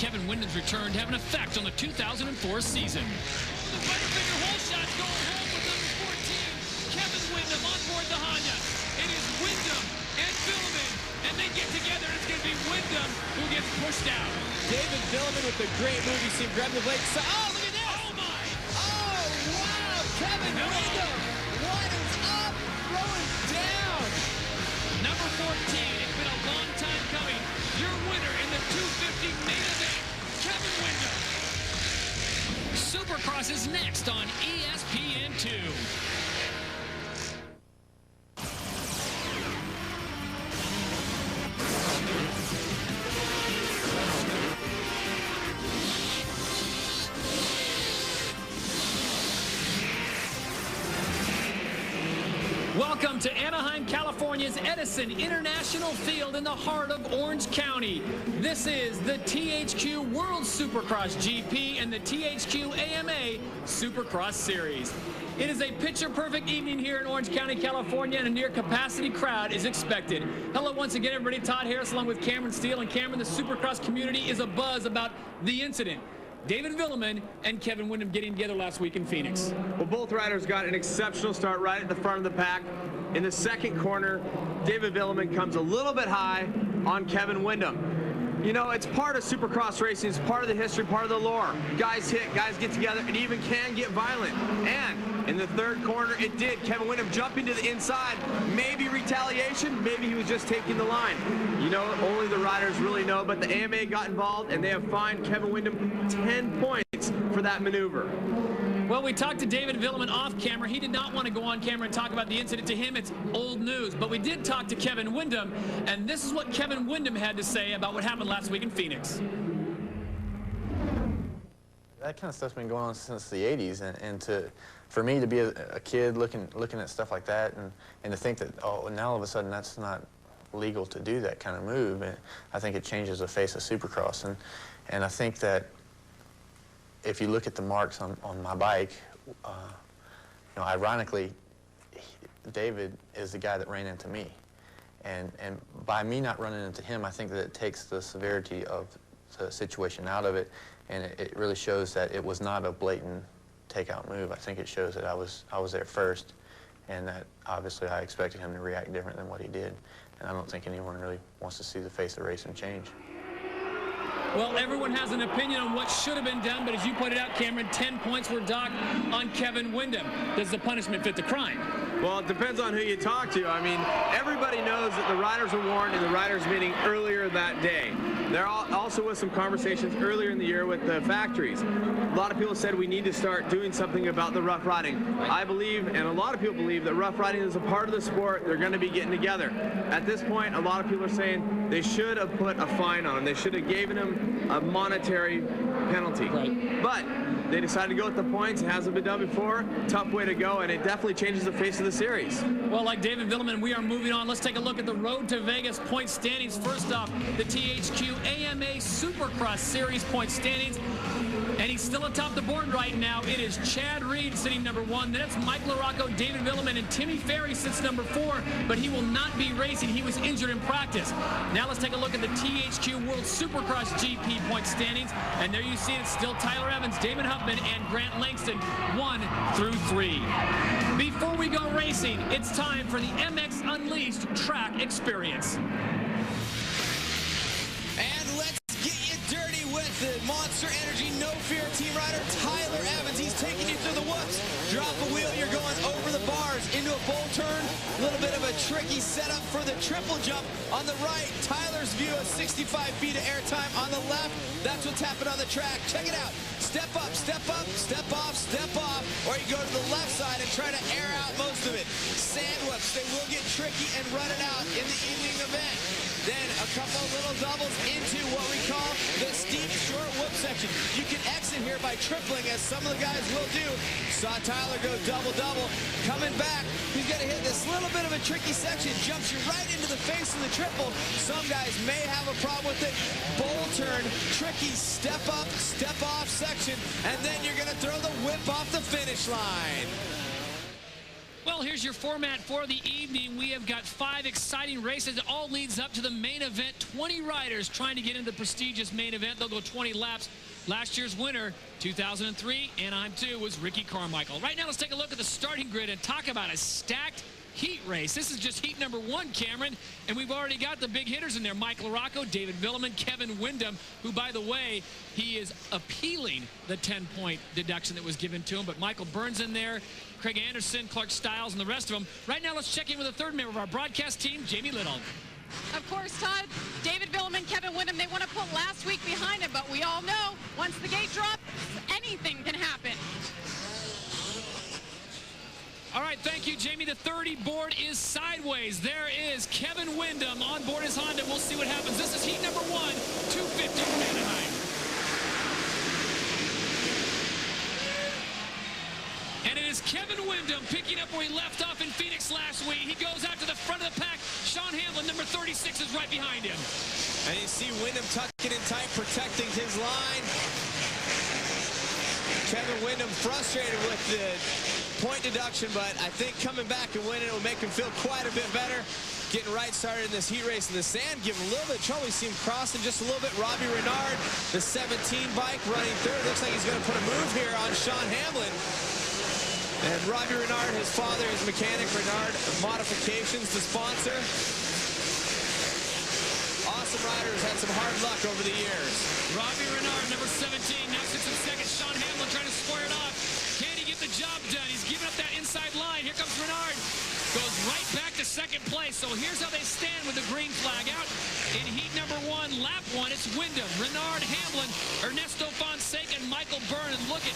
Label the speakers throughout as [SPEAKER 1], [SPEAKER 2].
[SPEAKER 1] Kevin Wyndham's return to have an effect on the 2004 season. The butterfinger hole shot's going home with number 14, Kevin Wyndham on board the Honda. It is Wyndham and Villeman, and they get together, and it's going to be Wyndham who gets pushed out.
[SPEAKER 2] David Villeman with the great move. You see him grab the blade. Oh, look at this!
[SPEAKER 1] Oh, my!
[SPEAKER 2] Oh, wow! Kevin Wyndham widens up, throwing down.
[SPEAKER 1] Number 14, it's been a long time coming. Your winner in the 250 main event, Kevin Wyndham. Supercross is next on ESPN2. Welcome to Anaheim, California's Edison International Field in the heart of Orange County. This is the THQ World Supercross GP and the THQ AMA Supercross Series. It is a picture-perfect evening here in Orange County, California, and a near-capacity crowd is expected. Hello once again, everybody. Todd Harris along with Cameron Steele. And Cameron, the Supercross community is abuzz about the incident. David Villeman and Kevin Wyndham getting together last week in Phoenix.
[SPEAKER 3] Well, both riders got an exceptional start right at the front of the pack. In the second corner, David Villeman comes a little bit high on Kevin Wyndham. You know, it's part of Supercross racing. It's part of the history, part of the lore. Guys hit, guys get together, and even can get violent. And in the third corner, it did. Kevin Wyndham jumping to the inside. Maybe retaliation, maybe he was just taking the line. You know, only the riders really know, but the AMA got involved, and they have fined Kevin Wyndham 10 points for that maneuver.
[SPEAKER 1] Well, we talked to David Villeman off camera. He did not want to go on camera and talk about the incident. To him, it's old news. But we did talk to Kevin Wyndham, and this is what Kevin Wyndham had to say about what happened last week in Phoenix.
[SPEAKER 4] That kind of stuff's been going on since the 80s, and for me to be a kid looking at stuff like that, and to think that, oh, now all of a sudden that's not legal to do that kind of move, and I think it changes the face of Supercross. And I think that if you look at the marks on my bike, you know, ironically, David is the guy that ran into me. And by me not running into him, I think that it takes the severity of the situation out of it, and it really shows that it was not a blatant takeout move. I think it shows that I was there first, and that obviously I expected him to react different than what he did. And I don't think anyone really wants to see the face of racing change.
[SPEAKER 1] Well, everyone has an opinion on what should have been done, but as you pointed out, Cameron, 10 points were docked on Kevin Wyndham. Does the punishment fit the crime?
[SPEAKER 3] Well, it depends on who you talk to. I mean, everybody knows that the riders were warned in the riders' meeting earlier that day. There also was some conversations earlier in the year with the factories. A lot of people said we need to start doing something about the rough riding. I believe, and a lot of people believe, that rough riding is a part of the sport. They're going to be getting together. At this point, a lot of people are saying they should have put a fine on him. They should have given him a monetary penalty.
[SPEAKER 1] Right.
[SPEAKER 3] But they decided to go with the points. It hasn't been done before. Tough way to go, and it definitely changes the face of the series.
[SPEAKER 1] Well, like David Villeman, we are moving on. Let's take a look at the Road to Vegas point standings. First off, the THQ AMA Supercross Series point standings. And he's still atop the board right now. It is Chad Reed sitting number 1. Then it's Mike LaRocco, David Villeman, and Timmy Ferry sits number 4. But he will not be racing. He was injured in practice. Now let's take a look at the THQ World Supercross GP point standings. And there you see it's still Tyler Evans, Damon Huffman, and Grant Langston, 1 through 3. Before we go racing, it's time for the MX Unleashed track experience.
[SPEAKER 2] And let's get you dirty with the Monster Energy No Fear team rider, Tyler Evans. He's taking you through the whoops. Drop a wheel, you're going over the bars into a bull turn. A little bit of a tricky setup for the triple jump. On the right, Tyler's view of 65 feet of airtime. On the left, that's what's happened on the track. Check it out. Step up, step off, step off. Or you go to the left side and try to air out most of it. Sand whoops, they will get tricky and run it out in the evening event. Then a couple little doubles into what we call the steep short whoop section. You can exit here by tripling, as some of the guys will do. Saw Tyler go double-double. Coming back, he's going to hit this little bit of a tricky section. Jumps you right into the face of the triple. Some guys may have a problem with it. Bowl turn, tricky step up, step off section. And then you're going to throw the whip off the finish line.
[SPEAKER 1] Well, here's your format for the evening. We have got 5 exciting races. It all leads up to the main event. 20 riders trying to get into the prestigious main event. They'll go 20 laps. Last year's winner, 2003, Anaheim 2, was Ricky Carmichael. Right now, let's take a look at the starting grid and talk about a stacked heat race. This is just heat number 1, Cameron, and we've already got the big hitters in there. Mike LaRocco, David Villeman, Kevin Windham, who, by the way, he is appealing the 10-point deduction that was given to him. But Michael Burns in there, Craig Anderson, Clark Stiles, and the rest of them. Right now, let's check in with the third member of our broadcast team, Jamie Little.
[SPEAKER 5] Of course, Todd, David Villeman, Kevin Windham, they want to put last week behind him, but we all know once the gate drops, anything can happen.
[SPEAKER 1] All right, thank you, Jamie. The 30 board is sideways. There is Kevin Windham on board his Honda. We'll see what happens. This is heat number 1, 250 from Anaheim. And it is Kevin Windham picking up where he left off in Phoenix last week. He goes out to the front of the pack. Sean Hamlin, number 36, is right behind him.
[SPEAKER 2] And you see Windham tucking in tight, protecting his line. Kevin Windham frustrated with the point deduction, but I think coming back and winning it will make him feel quite a bit better. Getting right started in this heat race in the sand, giving a little bit of trouble. We see him crossing just a little bit. Robbie Renard, the 17 bike, running third. Looks like he's going to put a move here on Sean Hamlin. And Robbie Renard, his father is mechanic. Renard Modifications, the sponsor. Awesome riders, had some hard luck over the years.
[SPEAKER 1] Robbie Renard, number 17, now sits in second. Sean Hamlin trying to square it off. Can he get the job done? He's giving up that inside line. Here comes Renard. Goes right back to second place. So here's how they stand with the green flag out. In heat number 1, lap 1, it's Windham, Renard, Hamlin, Ernesto Fonseca, and Michael Byrne. And look at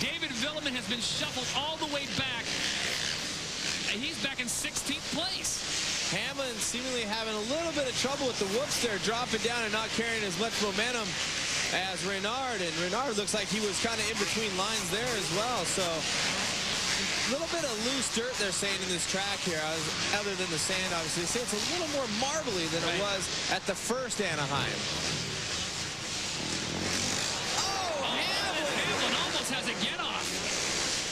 [SPEAKER 1] David Villeman has been shuffled all the way back. And he's back in 16th place.
[SPEAKER 2] Hamlin seemingly having a little bit of trouble with the whoops there, dropping down and not carrying as much momentum as Renard. And Renard looks like he was kind of in between lines there as well. So a little bit of loose dirt they're saying in this track here, other than the sand, obviously. They say it's a little more marbly than it was at the first Anaheim. Oh,
[SPEAKER 1] Hamlin almost has a get-off.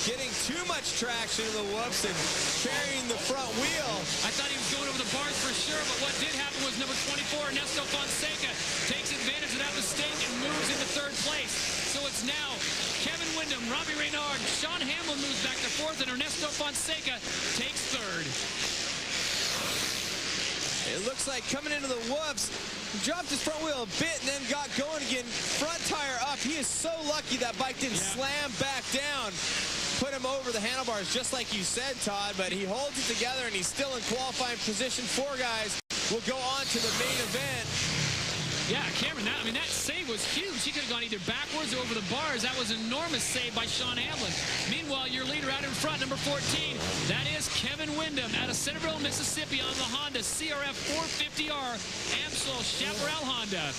[SPEAKER 2] Getting too much traction in the whoops and carrying the front wheel.
[SPEAKER 1] I thought he was going over the bars for sure, but what did happen was number 24, Ernesto Fonseca, takes advantage of that mistake and moves into third place. So it's now Kevin Windham, Robbie Renard, Sean Hamlin moves back to fourth, and Ernesto Fonseca takes third.
[SPEAKER 2] It looks like coming into the whoops, he dropped his front wheel a bit and then got going again. Front tire up. He is so lucky that bike didn't slam back down. Put him over the handlebars, just like you said, Todd, but he holds it together and he's still in qualifying position. 4 guys will go on to the main event.
[SPEAKER 1] Yeah, Cameron, that save was huge. He could have gone either backwards or over the bars. That was an enormous save by Sean Hamlin. Meanwhile, your leader out in front, number 14, that is Kevin Windham out of Centerville, Mississippi on the Honda CRF 450R Amstel Chaparral Honda.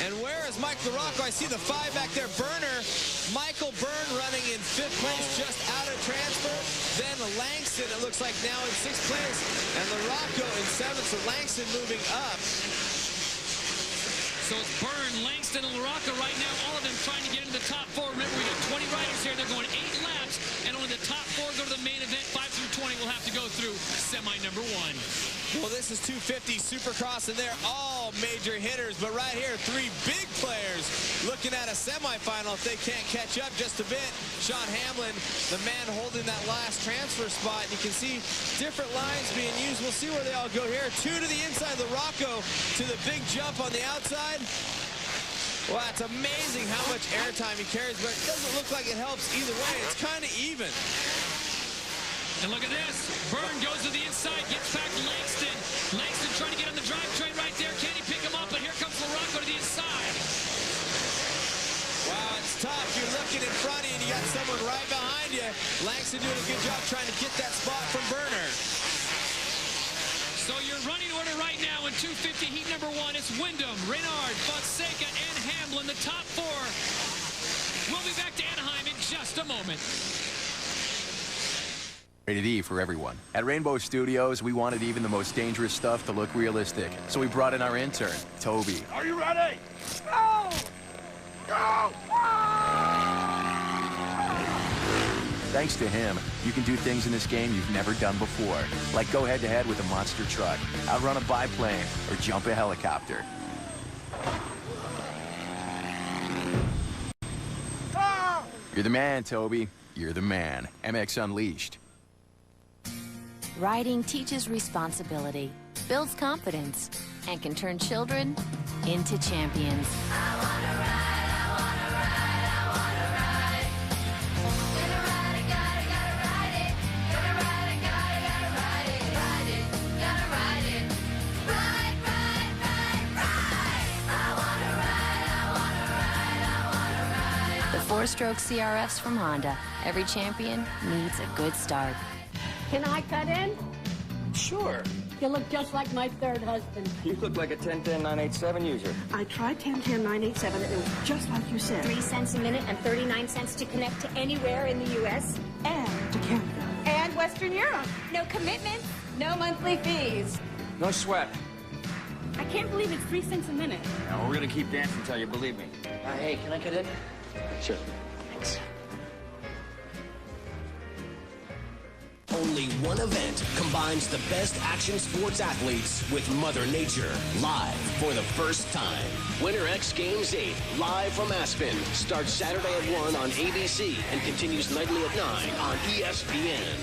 [SPEAKER 2] And where is Mike LaRocco? I see the 5 back there. Burner, Michael Byrne running in 5th place, just out of transfer. Then Langston, it looks like now in 6th place. And LaRocco in 7th, so Langston moving up.
[SPEAKER 1] So it's Byrne, Langston, and LaRocco right now, all of them trying to get into the top 4. Remember, we got 20 riders here. They're going 8 laps, and only the top 4 go to the main event. 5 through 20 will have to go through semi number 1.
[SPEAKER 2] Well, this is 250 Supercross, and they're all major hitters. But right here, 3 big players looking at a semifinal if they can't catch up just a bit. Sean Hamlin, the man holding that last transfer spot. You can see different lines being used. We'll see where they all go here. 2 to the inside, LaRocco to the big jump on the outside. Well, it's amazing how much airtime he carries, but it doesn't look like it helps either way. It's kind of even.
[SPEAKER 1] And look at this. Byrne goes to the inside, gets back to Langston. Langston trying to get on the drivetrain right there. Can he pick him up? But here comes LaRocco to the inside.
[SPEAKER 2] Wow, it's tough. You're looking in front of you, and you got someone right behind you. Langston doing a good job trying to get that spot from Burner.
[SPEAKER 1] So your running order right now in 250 heat number 1, it's Windham, Renard, Fonseca, and Hamlin, the top 4. We'll be back to Anaheim in just a moment.
[SPEAKER 6] Rated E for everyone. At Rainbow Studios, we wanted even the most dangerous stuff to look realistic. So we brought in our intern, Toby.
[SPEAKER 7] Are you ready? Go! Go!
[SPEAKER 6] That Thanks to him, you can do things in this game you've never done before, like go head-to-head with a monster truck, outrun a biplane, or jump a helicopter. You're the man, Toby. You're the man. MX Unleashed.
[SPEAKER 7] Riding teaches responsibility, builds confidence, and can turn children into champions.
[SPEAKER 8] I wanna ride, I wanna ride, I wanna ride. Gonna ride it, gotta ride it. Gonna ride it, gotta ride it. Ride it, gotta ride it. Ride, ride, ride, ride. I wanna ride, I wanna ride, I wanna ride.
[SPEAKER 7] The four-stroke CRFs from Honda. Every champion needs a good start.
[SPEAKER 9] Can I cut in?
[SPEAKER 10] Sure.
[SPEAKER 9] You look just like my third husband.
[SPEAKER 10] You look like a 1010-987 user.
[SPEAKER 9] I tried 1010-987 and it was just like you said.
[SPEAKER 11] 3 cents a minute and 39 cents to connect to anywhere in the U.S.
[SPEAKER 9] And to Canada.
[SPEAKER 11] And Western Europe. No commitments, no monthly fees.
[SPEAKER 10] No sweat.
[SPEAKER 11] I can't believe it's 3 cents a minute.
[SPEAKER 10] Now, we're gonna keep dancing until you believe me. Hey, can I cut in? Sure. Thanks.
[SPEAKER 12] Only one event combines the best action sports athletes with Mother Nature, live for the first time. Winter X Games 8, live from Aspen, starts Saturday at 1 on ABC and continues nightly at 9 on ESPN.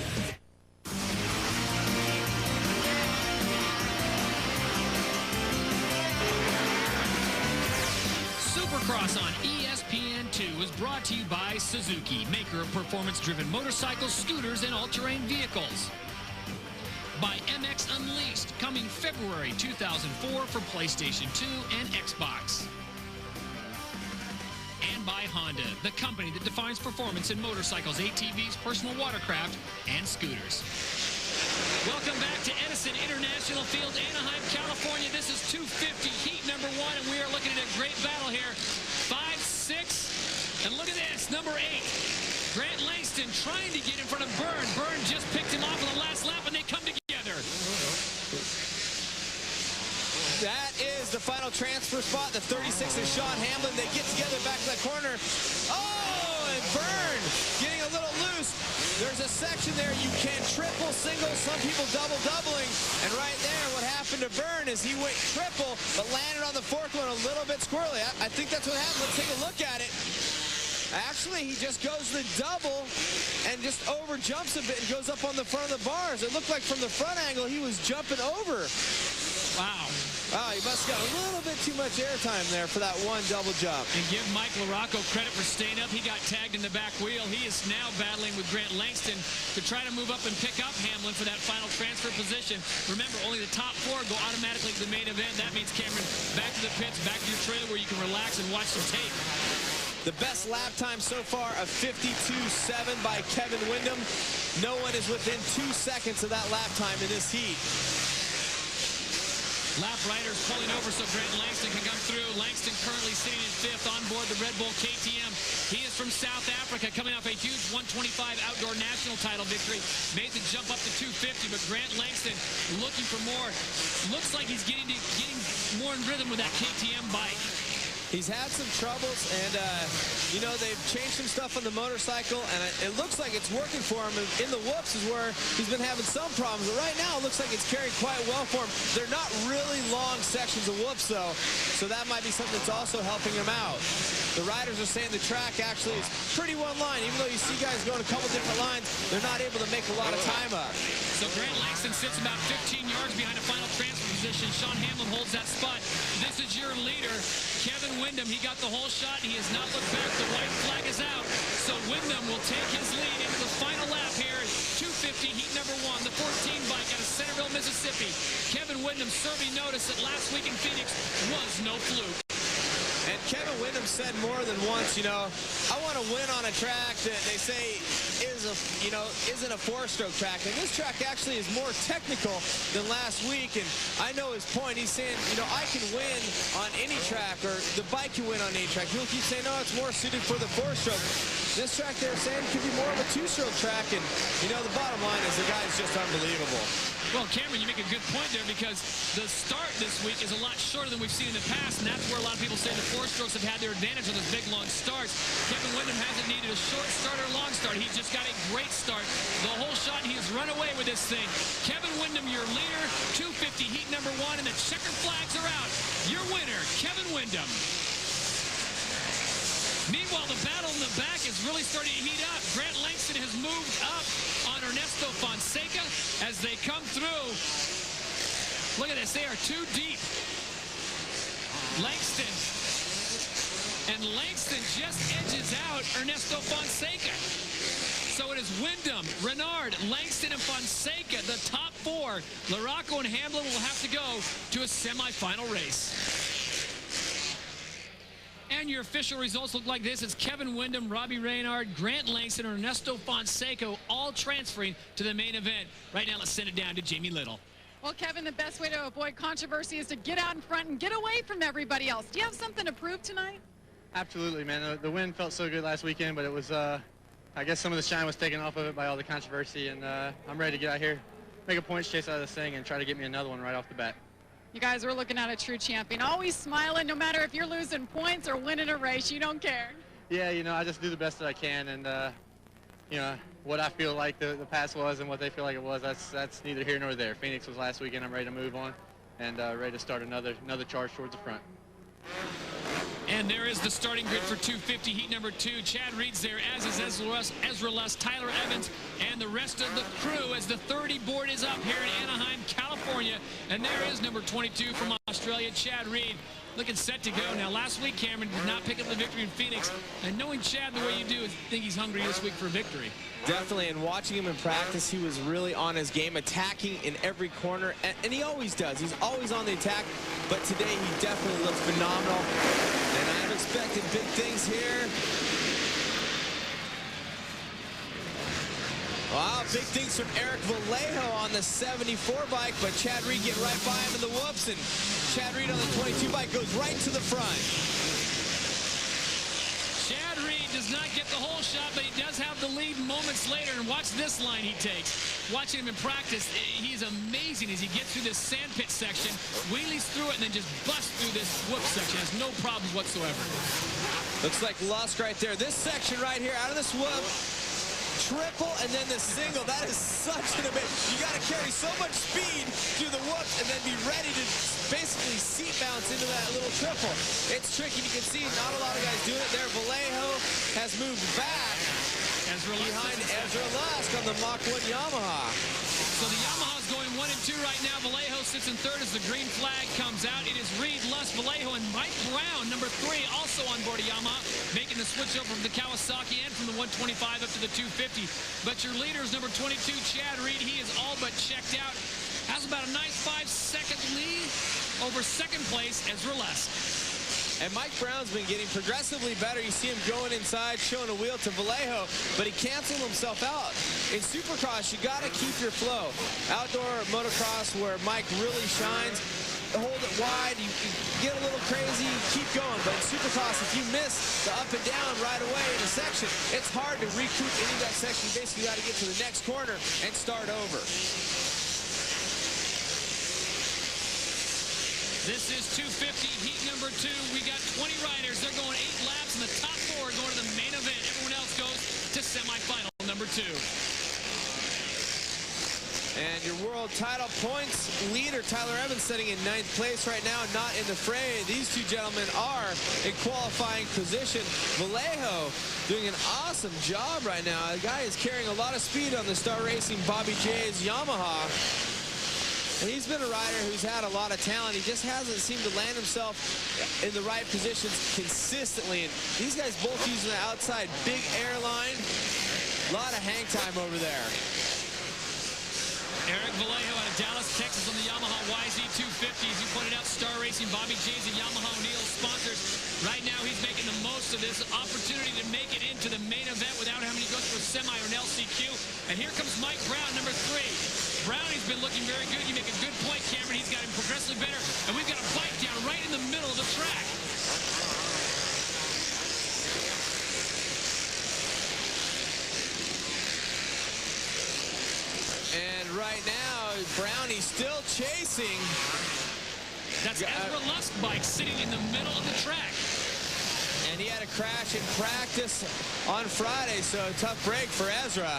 [SPEAKER 1] Supercross on ESPN2 is brought to you by Suzuki, maker of performance-driven motorcycles, scooters, and all-terrain vehicles. By MX Unleashed, coming February 2004 for PlayStation 2 and Xbox. And by Honda, the company that defines performance in motorcycles, ATVs, personal watercraft, and scooters. Welcome back to Edison International Field, Anaheim, California. This is 250 heat number 1, and we are looking at a great battle here. 5, 6, and look at this, number 8. Grant Langston trying to get in front of Byrne. Byrne just picked him off on the last lap, and they come together.
[SPEAKER 2] That is the final transfer spot. The 36 is Sean Hamlin. They get together back to that corner. Oh, and Byrne getting a little loose. There's a section there you can triple, single, some people doubling. And right there, what happened to Byrne is he went triple, but landed on the fourth one a little bit squirrely. I think that's what happened. Let's take a look at it. Actually, he just goes the double and just over jumps a bit and goes up on the front of the bars. It looked like from the front angle he was jumping over.
[SPEAKER 1] Wow.
[SPEAKER 2] Wow, he must have got a little bit too much airtime there for that one double jump.
[SPEAKER 1] And give Mike LaRocco credit for staying up. He got tagged in the back wheel. He is now battling with Grant Langston to try to move up and pick up Hamlin for that final transfer position. Remember, only the top 4 go automatically to the main event. That means, Cameron, back to the pits, back to your trailer where you can relax and watch some tape.
[SPEAKER 2] The best lap time so far of 52.7 by Kevin Windham. No one is within 2 seconds of that lap time in this heat.
[SPEAKER 1] Lap riders pulling over so Grant Langston can come through. Langston currently sitting in 5th on board the Red Bull KTM. He is from South Africa, coming off a huge 125 outdoor national title victory. Made the jump up to 250, but Grant Langston looking for more. Looks like he's getting more in rhythm with that KTM bike.
[SPEAKER 2] He's had some troubles, and, you know, they've changed some stuff on the motorcycle, and it looks like it's working for him. In the whoops is where he's been having some problems, but right now it looks like it's carrying quite well for him. They're not really long sections of whoops, though, so that might be something that's also helping him out. The riders are saying the track actually is pretty one line. Even though you see guys going a couple different lines, they're not able to make a lot of time up.
[SPEAKER 1] So Grant Langston sits about 15 yards behind a final transfer position. Sean Hamlin holds that spot. This is your leader, Kevin Windham. He got the whole shot. He has not looked back. The white flag is out. So Windham will take his lead into the final lap here. 250, heat number 1, the 14 bike out of Centerville, Mississippi. Kevin Windham serving notice that last week in Phoenix was no fluke.
[SPEAKER 2] And Kevin Windham said more than once, you know, I want to win on a track that they say isn't a 4-stroke track. And this track actually is more technical than last week. And I know his point. He's saying, you know, I can win on any track, or the bike can win on any track. He'll keep saying, no, it's more suited for the 4-stroke. This track they're saying could be more of a 2-stroke track. And, you know, the bottom line is the guy's just unbelievable.
[SPEAKER 1] Well, Cameron, you make a good point there because the start this week is a lot shorter than we've seen in the past, and that's where a lot of people say the four-strokes have had their advantage on those big, long starts. Kevin Windham hasn't needed a short start or a long start. He's just got a great start. The whole shot, he has run away with this thing. Kevin Windham, your leader, 250 heat number 1, and the checkered flags are out. Your winner, Kevin Windham. Meanwhile, the battle in the back is really starting to heat up. Grant Langston has moved up on Ernesto Fonseca as they come through. Look at this. They are too deep. Langston. And Langston just edges out Ernesto Fonseca. So it is Windham, Renard, Langston, and Fonseca, the top 4. Larocco and Hamlin will have to go to a semifinal race. And your official results look like this. It's Kevin Windham, Robbie Reynard, Grant Langston, and Ernesto Fonseca all transferring to the main event. Right now, let's send it down to Jamie Little.
[SPEAKER 5] Well, Kevin, the best way to avoid controversy is to get out in front and get away from everybody else. Do you have something to prove tonight?
[SPEAKER 13] Absolutely, man. The win felt so good last weekend, but it was, I guess some of the shine was taken off of it by all the controversy, and I'm ready to get out here, make a points chase out of this thing, and try to get me another one right off the bat.
[SPEAKER 5] You guys are looking at a true champion. Always smiling, no matter if you're losing points or winning a race. You don't care.
[SPEAKER 13] Yeah, you know, I just do the best that I can, and, you know, what I feel like the past was and what they feel like it was, that's neither here nor there. Phoenix was last weekend. I'm ready to move on and ready to start another charge towards the front.
[SPEAKER 1] And there is the starting grid for 250 heat number 2. Chad Reed's there, as is Ezra Luss, Tyler Evans, and the rest of the crew as the 30 board is up here in Anaheim, California. And there is number 22 from Australia, Chad Reed, looking set to go. Now, last week, Cameron did not pick up the victory in Phoenix. And knowing Chad the way you do, I think he's hungry this week for victory.
[SPEAKER 2] Definitely, and watching him in practice, he was really on his game, attacking in every corner, and he always does. He's always on the attack, but today he definitely looks phenomenal, and I'm expecting big things here. Wow, big things from Eric Vallejo on the 74 bike, but Chad Reed getting right by him in the whoops, and Chad Reed on the 22 bike goes right to the front.
[SPEAKER 1] Chad Reed does not get the whole shot, but he does have the lead moments later. And watch this line he takes. Watching him in practice, he's amazing as he gets through this sandpit section, wheelies through it, and then just busts through this whoop section. Has no problems whatsoever.
[SPEAKER 2] Looks like Lusk right there. This section right here, out of this whoop, triple, and then the single. That is such an amazing. You got to carry so much speed through the whoop and then be ready to basically seat bounce into that little triple. It's tricky. You can see not a lot of guys doing it there. Vallejo has moved back behind Ezra Lusk on the Mach 1 Yamaha.
[SPEAKER 1] So the Yamaha's going 1 and 2 right now. Vallejo sits in third as the green flag comes out. It is Reed, Lusk, Vallejo, and Mike Brown, number 3, also on board a Yamaha, making the switch over from the Kawasaki and from the 125 up to the 250. But your leader is number 22, Chad Reed. He is all but checked out. Has about a nice 5-second lead over second place, Ezra Lusk.
[SPEAKER 2] And Mike Brown's been getting progressively better. You see him going inside, showing a wheel to Vallejo, but he canceled himself out. In Supercross, you got to keep your flow. Outdoor motocross, where Mike really shines, hold it wide, you get a little crazy, keep going. But in Supercross, if you miss the up and down right away in a section, it's hard to recoup any of that section. You basically got to get to the next corner and start over.
[SPEAKER 1] This is 250 heat number 2. We got 20 riders. They're going 8 laps, and the top 4 are going to the main event. Everyone else goes to semifinal number 2.
[SPEAKER 2] And your world title points leader, Tyler Evans, sitting in 9th place right now, not in the fray. These two gentlemen are in qualifying position. Vallejo doing an awesome job right now. The guy is carrying a lot of speed on the Star Racing Bobby J's Yamaha. And he's been a rider who's had a lot of talent. He just hasn't seemed to land himself in the right positions consistently. And these guys both using the outside big airline. A lot of hang time over there.
[SPEAKER 1] Eric Vallejo out of Dallas, Texas on the Yamaha YZ250. As you pointed out, Star Racing, Bobby J's and Yamaha O'Neill sponsors. Right now, he's making the most of this opportunity to make it into the main event without having to go through a semi or an LCQ. And here comes Mike Brown, number 3. Brownie's been looking very good. You make a good point, Cameron. He's got him progressively better. And we've got a bike down right in the middle of the track.
[SPEAKER 2] And right now, Brownie still chasing.
[SPEAKER 1] That's Ezra Lusk's bike sitting in the middle of the track.
[SPEAKER 2] And he had a crash in practice on Friday, so a tough break for Ezra.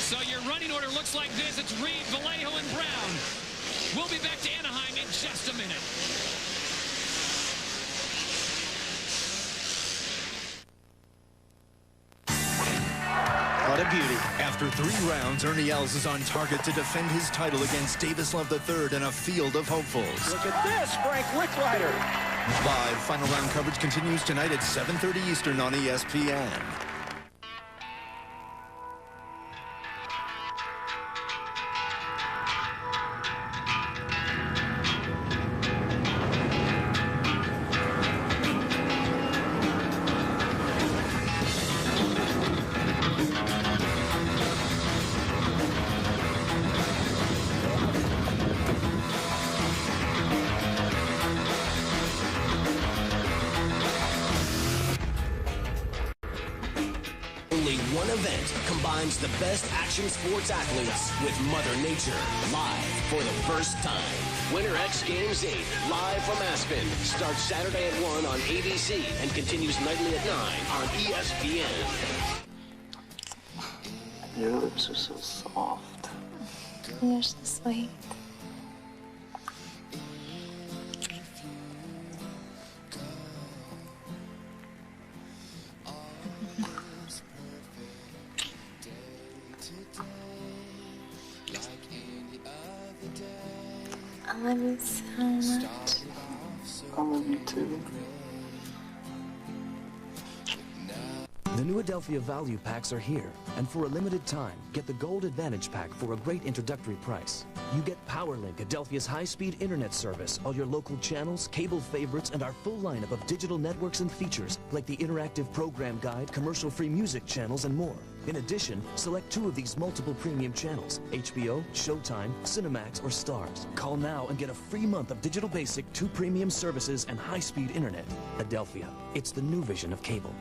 [SPEAKER 1] So your running order looks like this. It's Reed, Vallejo, and Brown. We'll be back to Anaheim in just a minute.
[SPEAKER 14] What a beauty. After 3 rounds, Ernie Els is on target to defend his title against Davis Love III in a field of hopefuls.
[SPEAKER 10] Look at this, Frank Licklider.
[SPEAKER 14] Live final round coverage continues tonight at 7:30 Eastern on ESPN.
[SPEAKER 12] Only one event combines the best action sports athletes with Mother Nature, live for the first time. Winter X Games 8, live from Aspen, starts Saturday at 1 on ABC and continues nightly at 9 on ESPN.
[SPEAKER 15] Your lips are so soft.
[SPEAKER 16] You're so sweet. I love you so much.
[SPEAKER 15] I love you too.
[SPEAKER 17] The new Adelphia value packs are here, and for a limited time, get the Gold Advantage pack for a great introductory price. You get PowerLink, Adelphia's high-speed internet service, all your local channels, cable favorites, and our full lineup of digital networks and features like the interactive program guide, commercial-free music channels, and more. In addition, select 2 of these multiple premium channels, HBO, Showtime, Cinemax, or Starz. Call now and get a free month of Digital Basic, 2 premium services, and high-speed internet. Adelphia, it's the new vision of cable.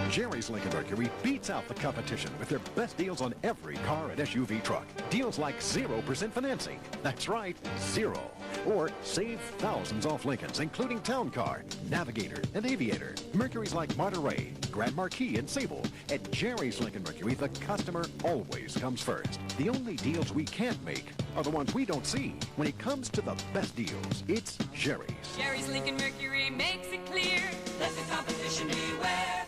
[SPEAKER 18] Jerry's Lincoln Mercury beats out the competition with their best deals on every car and SUV truck. Deals like 0% financing. That's right, 0. Or save thousands off Lincolns, including Town Car, Navigator, and Aviator. Mercury's like Monterey, Grand Marquis, and Sable. At Jerry's Lincoln Mercury, the customer always comes first. The only deals we can't make are the ones we don't see. When it comes to the best deals, it's Jerry's.
[SPEAKER 8] Jerry's Lincoln Mercury makes it clear. Let the competition beware.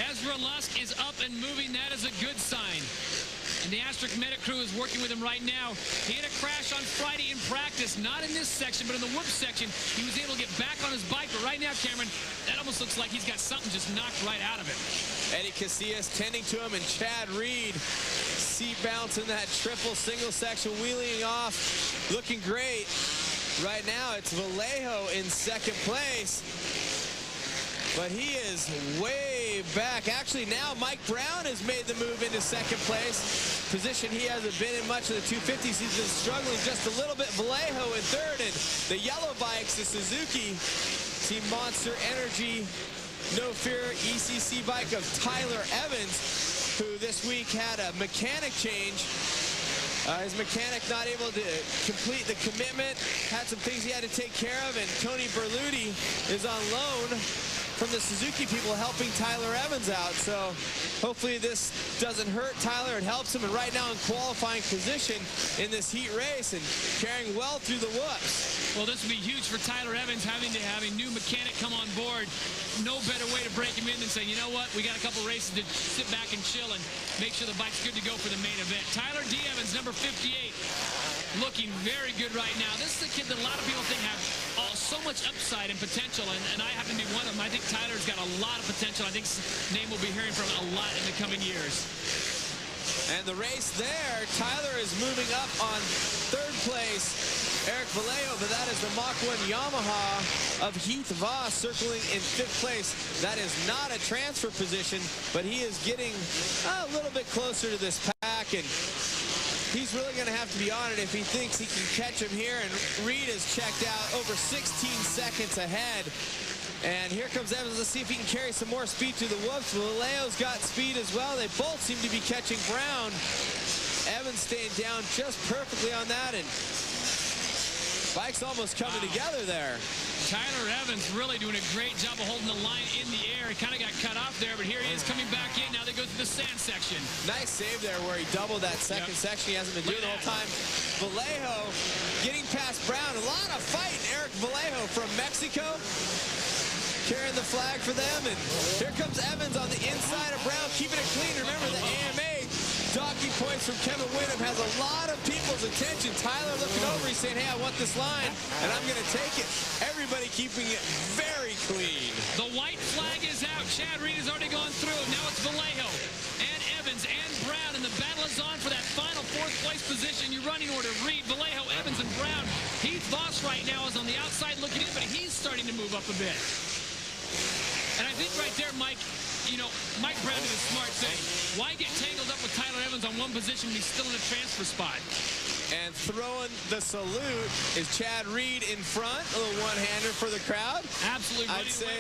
[SPEAKER 1] Ezra Lusk is up and moving. That is a good sign. And the Asterisk Medic crew is working with him right now. He had a crash on Friday in practice, not in this section, but in the whoop section. He was able to get back on his bike, but right now, Cameron, that almost looks like he's got something just knocked right out of him.
[SPEAKER 2] Eddie Casillas tending to him, and Chad Reed seat bouncing that triple single section, wheeling off, looking great. Right now, it's Vallejo in second place. But he is way back. Actually, now Mike Brown has made the move into second place. Position he hasn't been in much of the 250s. He's been struggling just a little bit. Vallejo in third, and the yellow bike's the Suzuki Team Monster Energy No Fear ECC bike of Tyler Evans, who this week had a mechanic change. His mechanic not able to complete the commitment, had some things he had to take care of, and Tony Berluti is on loan from the Suzuki people helping Tyler Evans out. So hopefully this doesn't hurt Tyler. It helps him, and right now in qualifying position in this heat race and carrying well through the whoops.
[SPEAKER 1] Well, this would be huge for Tyler Evans, having to have a new mechanic come on board. No better way to break him in than say, you know what, we got a couple races to sit back and chill and make sure the bike's good to go for the main event. Tyler D. Evans, number 58, looking very good right now. This is a kid that a lot of people think have all so much upside and potential, and I happen to be one of them. I think Tyler's got a lot of potential. I think his name will be hearing from a lot in the coming years.
[SPEAKER 2] And the race there, Tyler is moving up on third place. Eric Vallejo, but that is the Mach 1 Yamaha of Heath Voss circling in 5th place. That is not a transfer position, but he is getting a little bit closer to this pack, and he's really going to have to be on it if he thinks he can catch him here. And Reed has checked out over 16 seconds ahead. And here comes Evans. Let's see if he can carry some more speed to the whoops. Vallejo's got speed as well. They both seem to be catching Brown. Evans staying down just perfectly on that, and bike's almost coming together there.
[SPEAKER 1] Tyler Evans really doing a great job of holding the line in the air. He kind of got cut off there, but here he is coming back in. Now they go through the sand section.
[SPEAKER 2] Nice save there where he doubled that second section. He hasn't been doing the whole time. Vallejo getting past Brown. A lot of fight. Eric Vallejo from Mexico carrying the flag for them. And here comes Evans on the inside of Brown, keeping it clean. Remember, the AMA donkey points from Kevin Whittam has a lot of people's attention. Tyler looking over, he's saying, hey, I want this line, and I'm going to take it. Everybody keeping it very clean.
[SPEAKER 1] The white flag is out. Chad Reed has already gone through. Now it's Vallejo and Evans and Brown, and the battle is on for that final 4th place position. Your running order, Reed, Vallejo, Evans, and Brown. Heath Voss right now is on the outside looking in, but he's starting to move up a bit. And I think right there, Mike, you know, Mike Brown did a smart thing. Why get tangled up with Tyler Evans on one position when he's still in a transfer spot?
[SPEAKER 2] And throwing the salute is Chad Reed in front. A little one-hander for the crowd.
[SPEAKER 1] Absolutely.
[SPEAKER 2] I'd say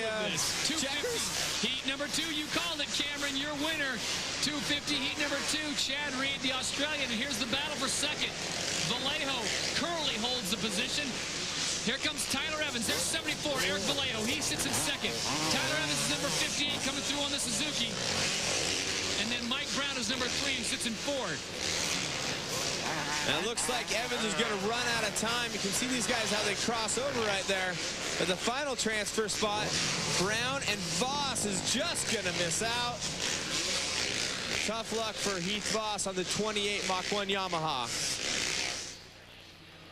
[SPEAKER 1] 250. Heat number 2, you called it, Cameron. Your winner. 250, heat number 2. Chad Reed, the Australian. And here's the battle for second. Vallejo currently holds the position. Here comes Tyler Evans. There's 74. Eric Vallejo. He sits in second. Tyler Evans is number 58 coming through on the Suzuki. And then Mike Brown is number 3 and sits in 4th.
[SPEAKER 2] And it looks like Evans is going to run out of time. You can see these guys how they cross over right there. At the final transfer spot, Brown and Voss is just going to miss out. Tough luck for Heath Voss on the 28 Mach 1 Yamaha.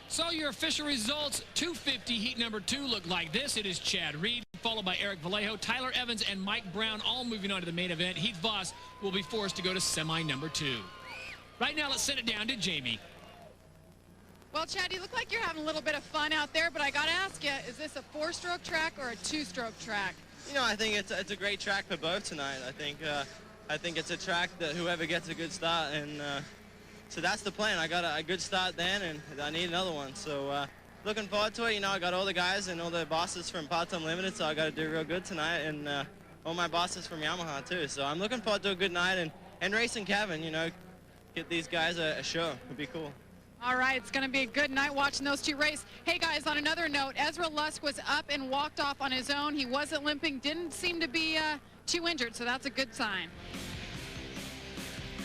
[SPEAKER 1] So your official results, 250 heat number 2 look like this. It is Chad Reed, followed by Eric Vallejo, Tyler Evans, and Mike Brown, all moving on to the main event. Heath Voss will be forced to go to semi number 2. Right now, let's send it down to Jamie.
[SPEAKER 5] Well, Chad, you look like you're having a little bit of fun out there, but I got to ask you, is this a 4-stroke track or a 2-stroke track?
[SPEAKER 19] You know, I think it's a great track for both tonight. I think it's a track that whoever gets a good start, and so that's the plan. I got a good start then, and I need another one. So looking forward to it. You know, I got all the guys and all the bosses from Part-Time Limited, so I got to do real good tonight, and all my bosses from Yamaha too. So I'm looking forward to a good night and racing Kevin. You know, get these guys a show. It'd be cool.
[SPEAKER 5] All right, it's going to be a good night watching those two race. Hey, guys, on another note, Ezra Lusk was up and walked off on his own. He wasn't limping, didn't seem to be too injured, so that's a good sign.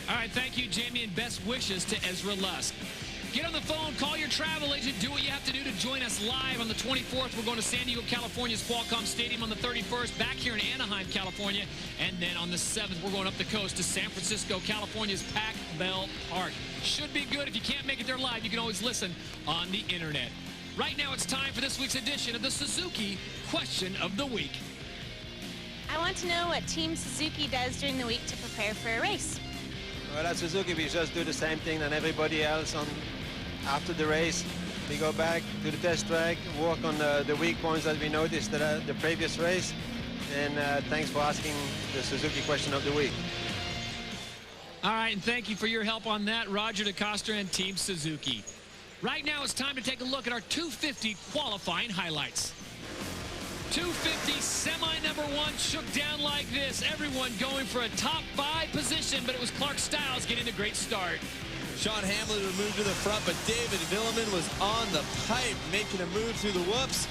[SPEAKER 1] All right, thank you, Jamie, and best wishes to Ezra Lusk. Get on the phone, call your travel agent, do what you have to do to join us live on the 24th. We're going to San Diego, California's Qualcomm Stadium on the 31st, back here in Anaheim, California. And then on the 7th, we're going up the coast to San Francisco, California's Pac Bell Park. Should be good. If you can't make it there live, you can always listen on the internet. Right now, it's time for this week's edition of the Suzuki Question of the Week.
[SPEAKER 20] I want to know what Team Suzuki does during the week to prepare for a race.
[SPEAKER 21] Well, at Suzuki, we just do the same thing than everybody else. After the race, we go back to the test track, work on the weak points that we noticed at the previous race. And thanks for asking the Suzuki Question of the Week.
[SPEAKER 1] All right, and thank you for your help on that, Roger DeCosta and Team Suzuki. Right now, it's time to take a look at our 250 qualifying highlights. 250 semi number 1 shook down like this. Everyone going for a top 5 position, but it was Clark Stiles getting a great start.
[SPEAKER 2] Sean Hamlin would move to the front, but David Villeman was on the pipe, making a move through the whoops.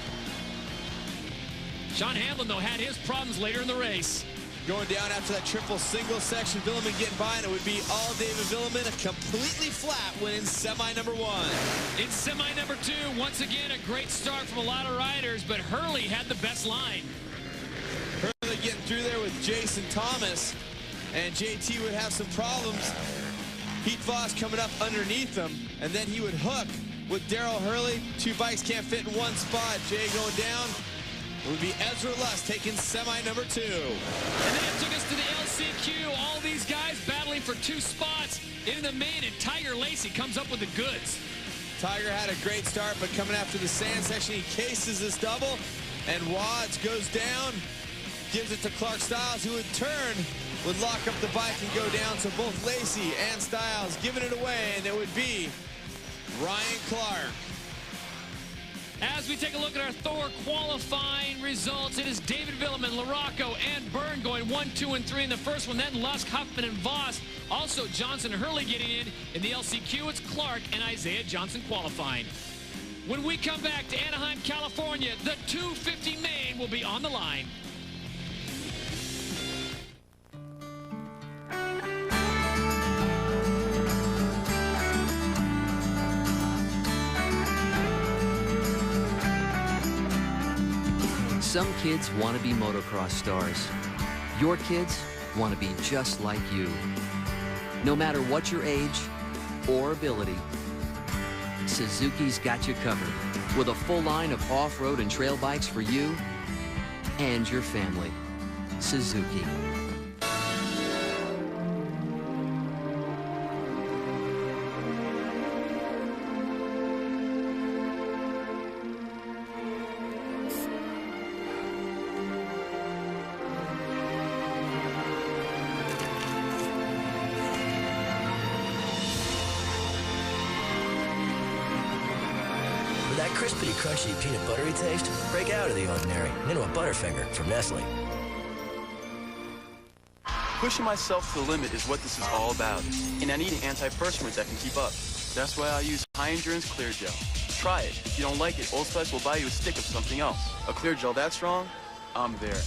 [SPEAKER 1] Sean Hamlin, though, had his problems later in the race.
[SPEAKER 2] Going down after that triple single section, Villeman getting by, and it would be all David Villeman, completely flat winning semi number 1.
[SPEAKER 1] In semi number 2, once again, a great start from a lot of riders, but Hurley had the best line.
[SPEAKER 2] Hurley getting through there with Jason Thomas, and JT would have some problems. Heath Voss coming up underneath him, and then he would hook with Daryl Hurley. Two bikes can't fit in one spot. Jay going down. It would be Ezra Lusk taking semi number 2.
[SPEAKER 1] And then it took us to the LCQ. All these guys battling for 2 spots into the main, and Tiger Lacey comes up with the goods.
[SPEAKER 2] Tiger had a great start, but coming after the sand section, he cases this double, and Wads goes down, gives it to Clark Stiles, who in turn would lock up the bike and go down. So both Lacey and Stiles giving it away, and it would be Ryan Clark.
[SPEAKER 1] As we take a look at our Thor qualifying results, it is David Villeman, Larocco, and Byrne going 1, 2, and 3 in the first one. Then Lusk, Huffman, and Voss. Also Johnson and Hurley getting in. In the LCQ, it's Clark and Isaiah Johnson qualifying. When we come back to Anaheim, California, the 250 main will be on the line.
[SPEAKER 4] Some kids want to be motocross stars. Your kids want to be just like you. No matter what your age or ability, Suzuki's got you covered with a full line of off-road and trail bikes for you and your family. Suzuki.
[SPEAKER 22] With that crispy, crunchy, peanut buttery taste, break out of the ordinary and into a Butterfinger from Nestle.
[SPEAKER 6] Pushing myself to the limit is what this is all about, and I need an antiperspirant that can keep up. That's why I use High Endurance Clear Gel. Try it. If you don't like it, Old Spice will buy you a stick of something else. A clear gel that strong? I'm there.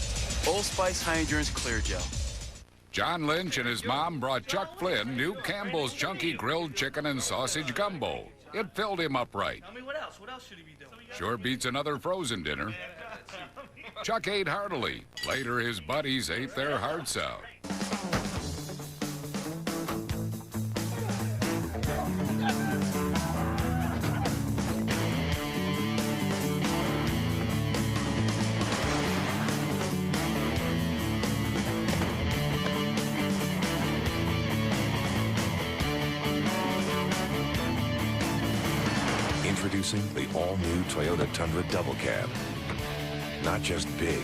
[SPEAKER 6] Old Spice High Endurance Clear Gel.
[SPEAKER 23] John Lynch and his mom brought Chuck Flynn new Campbell's Chunky Grilled Chicken and Sausage Gumbo. It filled him up right.
[SPEAKER 24] Tell me what else? What else should he be doing?
[SPEAKER 23] Sure beats another frozen dinner. Chuck ate heartily. Later, his buddies ate their hearts out.
[SPEAKER 25] Introducing the all-new Toyota Tundra Double Cab. Not just big,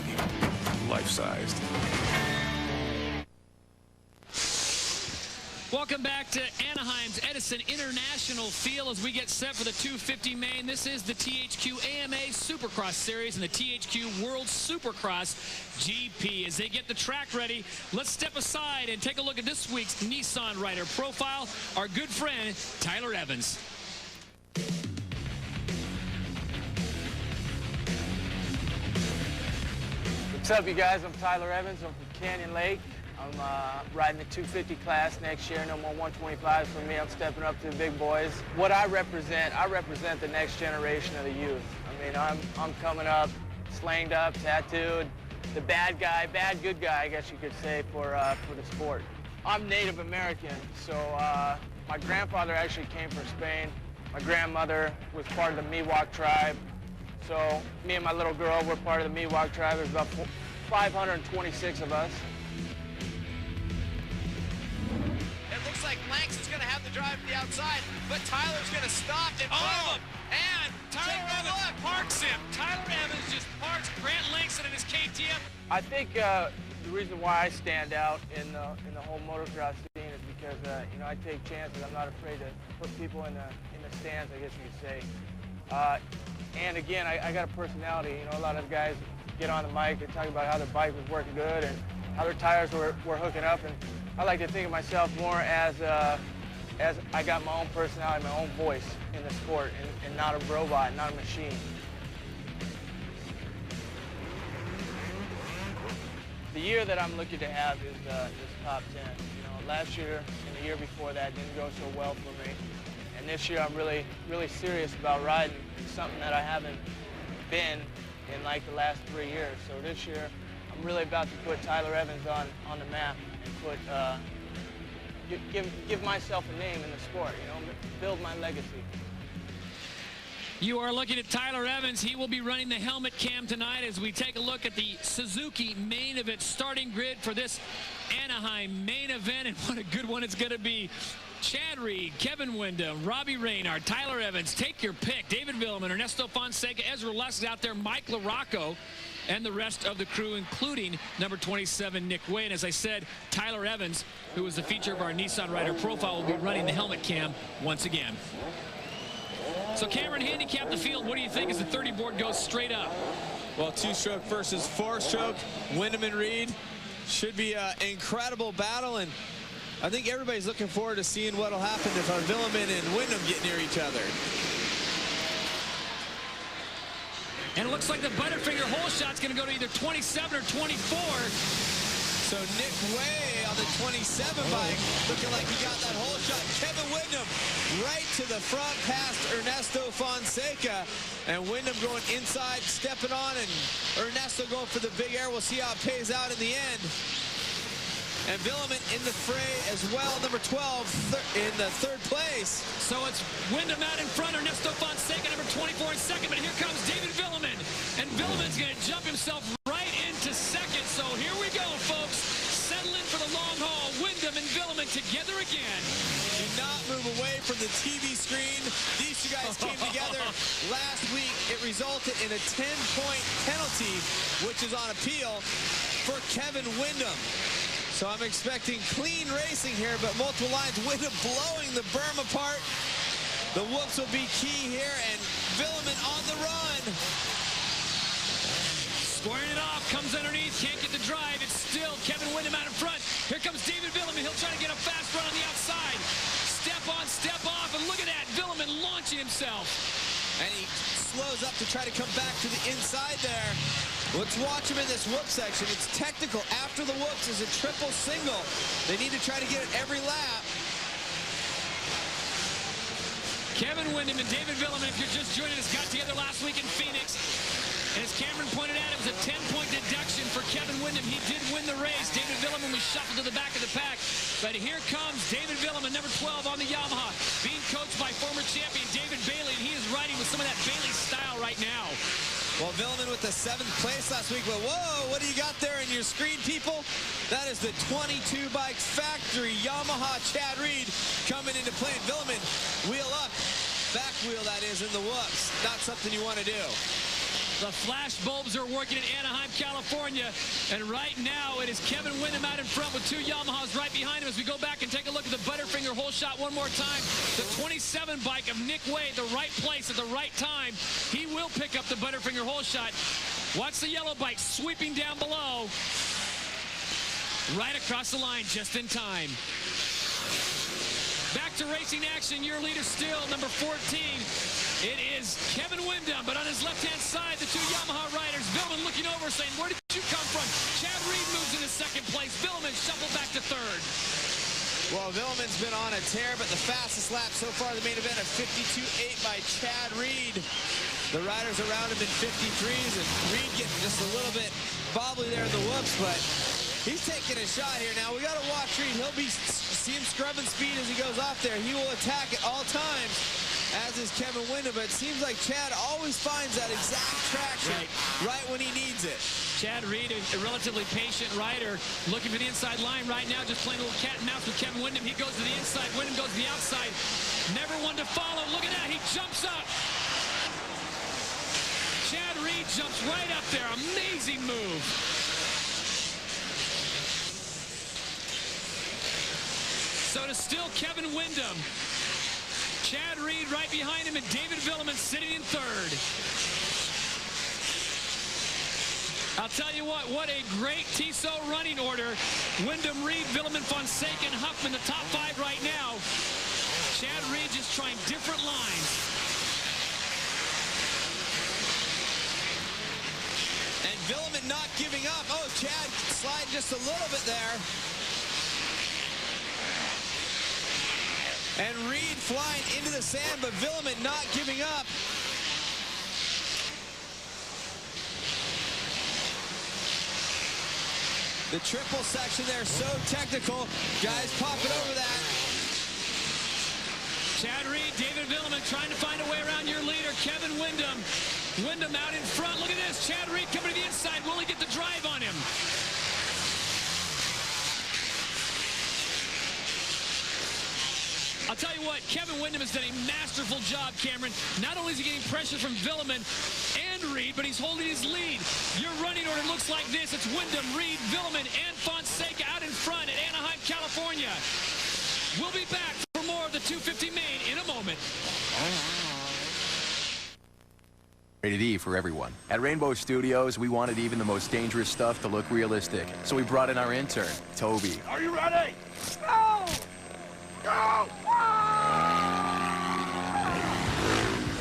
[SPEAKER 25] life-sized.
[SPEAKER 1] Welcome back to Anaheim's Edison International Field as we get set for the 250 main. This is the THQ AMA Supercross Series and the THQ World Supercross GP. As they get the track ready, let's step aside and take a look at this week's Nissan Rider profile, our good friend, Tyler Evans.
[SPEAKER 26] What's up, you guys? I'm Tyler Evans. I'm from Canyon Lake. I'm riding the 250 class next year. No more 125s for me. I'm stepping up to the big boys. What I represent the next generation of the youth. I mean, I'm coming up, slanged up, tattooed, the bad guy, bad good guy, I guess you could say, for the sport. I'm Native American, so my grandfather actually came from Spain. My grandmother was part of the Miwok tribe. So me and my little girl were part of the Miwok tribe. There's about 526 of us.
[SPEAKER 2] It looks like Langston's going to have to drive to the outside, but Tyler's going to stop in front of him. And Tyler Evans parks him. Tyler Evans just parks Grant Langston in his KTM.
[SPEAKER 26] I think the reason why I stand out in the whole motocross scene is because you know, I take chances. I'm not afraid to put people in the stands, I guess you could say. And again, I got a personality. You know, a lot of guys get on the mic and talk about how their bike was working good and how their tires were hooking up. And I like to think of myself more as I got my own personality, my own voice in the sport, and not a robot, not a machine. The year that I'm looking to have is top 10. You know, last year and the year before that didn't go so well for me. And this year I'm really serious about riding something that I haven't been in like the last 3 years. So this year I'm really about to put Tyler Evans on the map and give myself a name in the sport, you know, build my legacy.
[SPEAKER 1] You are looking at Tyler Evans. He will be running the helmet cam tonight as we take a look at the Suzuki main event starting grid for this Anaheim main event. And what a good one it's going to be. Chad Reed, Kevin Windham, Robbie Reynard, Tyler Evans, take your pick. David Villeman, Ernesto Fonseca, Ezra Lusk out there, Mike LaRocco, and the rest of the crew, including number 27, Nick Way. And as I said, Tyler Evans, who is the feature of our Nissan Rider profile, will be running the helmet cam once again. So Cameron, handicap the field. What do you think as the 30 board goes straight up?
[SPEAKER 2] Well, two-stroke versus four-stroke. Windham and Reed should be an incredible battle, and I think everybody's looking forward to seeing what will happen if our Villeman and Windham get near each other.
[SPEAKER 1] And it looks like the Butterfinger hole shot's going to go to either 27 or 24.
[SPEAKER 2] So Nick Way on the 27 bike, looking like he got that hole shot. Kevin Windham right to the front past Ernesto Fonseca. And Windham going inside, stepping on, and Ernesto going for the big air. We'll see how it pays out in the end. And Villeman in the fray as well, number 12 in the third place.
[SPEAKER 1] So it's Windham out in front, Ernesto Fonseca, number 24 in second. But here comes David Villeman. And Villeman's going to jump himself right into second. So here we go, folks. Settle in for the long haul. Windham and Villeman together again.
[SPEAKER 2] Do not move away from the TV screen. These two guys came together last week. It resulted in a 10-point penalty, which is on appeal for Kevin Windham. So I'm expecting clean racing here, but multiple lines. Windham blowing the berm apart. The whoops will be key here, and Villeman on the run.
[SPEAKER 1] Squaring it off, comes underneath, can't get the drive. It's still Kevin Windham out in front. Here comes David Villeman. He'll try to get a fast run on the outside. Step on, step off, and look at that. Villeman launching himself.
[SPEAKER 2] And he slows up to try to come back to the inside there. Let's watch him in this whoop section. It's technical. After the whoops is a triple single. They need to try to get it every lap.
[SPEAKER 1] Kevin Windham and David Villeman, if you're just joining us, got together last week in Phoenix. And as Cameron pointed out, it was a 10-point deduction for Kevin Windham. He did win the race. David Villeman was shuffled to the back of the pack. But here comes David Villeman, number 12 on the Yamaha, being coached by former champion David Bailey. And he is riding with some of that Bailey style right now.
[SPEAKER 2] Well, Villeman with the 7th place last week, but whoa, what do you got there in your screen, people? That is the 22 bike factory Yamaha Chad Reed coming into play. And Villeman, wheel up, back wheel that is in the whoops. Not something you want to do.
[SPEAKER 1] The flash bulbs are working in Anaheim, California. And right now, it is Kevin Windham out in front with 2 Yamahas right behind him as we go back and take a look at the Butterfinger hole shot one more time. The 27 bike of Nick Way, the right place at the right time. He will pick up the Butterfinger hole shot. Watch the yellow bike sweeping down below. Right across the line just in time. Back to racing action. Your leader still, number 14. It is Kevin Windham, but on his left-hand side, the 2 Yamaha riders. Villeman looking over saying, where did you come from? Chad Reed moves into second place. Villeman shuffled back to third.
[SPEAKER 2] Well, Villeman's been on a tear, but the fastest lap so far, the main event of 52.8 by Chad Reed. The riders around him in 53s, and Reed getting just a little bit bobbly there in the whoops, but he's taking a shot here. Now, we got to watch Reed. He'll be, see him scrubbing speed as he goes off there. He will attack at all times, as is Kevin Windham, but it seems like Chad always finds that exact traction right when he needs it.
[SPEAKER 1] Chad Reed, a relatively patient rider, looking for the inside line right now, just playing a little cat and mouse with Kevin Windham. He goes to the inside, Windham goes to the outside. Never one to follow. Look at that, he jumps up. Chad Reed jumps right up there. Amazing move. So to still Kevin Windham. Chad Reed right behind him, and David Villeman sitting in third. I'll tell you what a great Tissot running order. Windham, Reed, Villeman, Fonseca, and Huffman, the top 5 right now. Chad Reed just trying different lines.
[SPEAKER 2] And Villeman not giving up. Oh, Chad sliding just a little bit there. And Reed flying into the sand, but Villeman not giving up. The triple section there, so technical. Guys popping over that.
[SPEAKER 1] Chad Reed, David Villeman trying to find a way around your leader, Kevin Windham. Windham out in front. Look at this. Chad Reed coming to the inside. Will he get the drive on him? I'll tell you what, Kevin Windham has done a masterful job, Cameron. Not only is he getting pressure from Villeman and Reed, but he's holding his lead. Your running order looks like this. It's Windham, Reed, Villeman, and Fonseca out in front at Anaheim, California. We'll be back for more of the 250 main in a moment.
[SPEAKER 3] Rated E for everyone. At Rainbow Studios, we wanted even the most dangerous stuff to look realistic. So we brought in our intern, Toby.
[SPEAKER 7] Are you ready? Go! Go!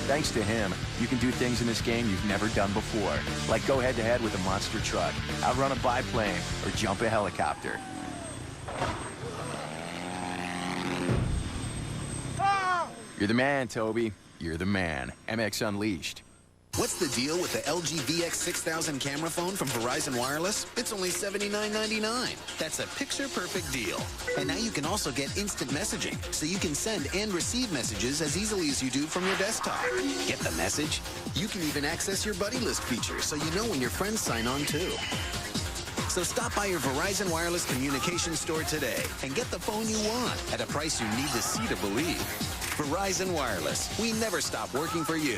[SPEAKER 3] Thanks to him, you can do things in this game you've never done before, like go head-to-head with a monster truck, outrun a biplane, or jump a helicopter. You're the man, Toby. You're the man. MX Unleashed.
[SPEAKER 9] What's the deal with the LG VX6000 camera phone from Verizon Wireless? It's only $79.99. That's a picture-perfect deal. And now you can also get instant messaging, so you can send and receive messages as easily as you do from your desktop. Get the message? You can even access your buddy list feature, so you know when your friends sign on too. So stop by your Verizon Wireless communication store today and get the phone you want at a price you need to see to believe. Verizon Wireless. We never stop working for you.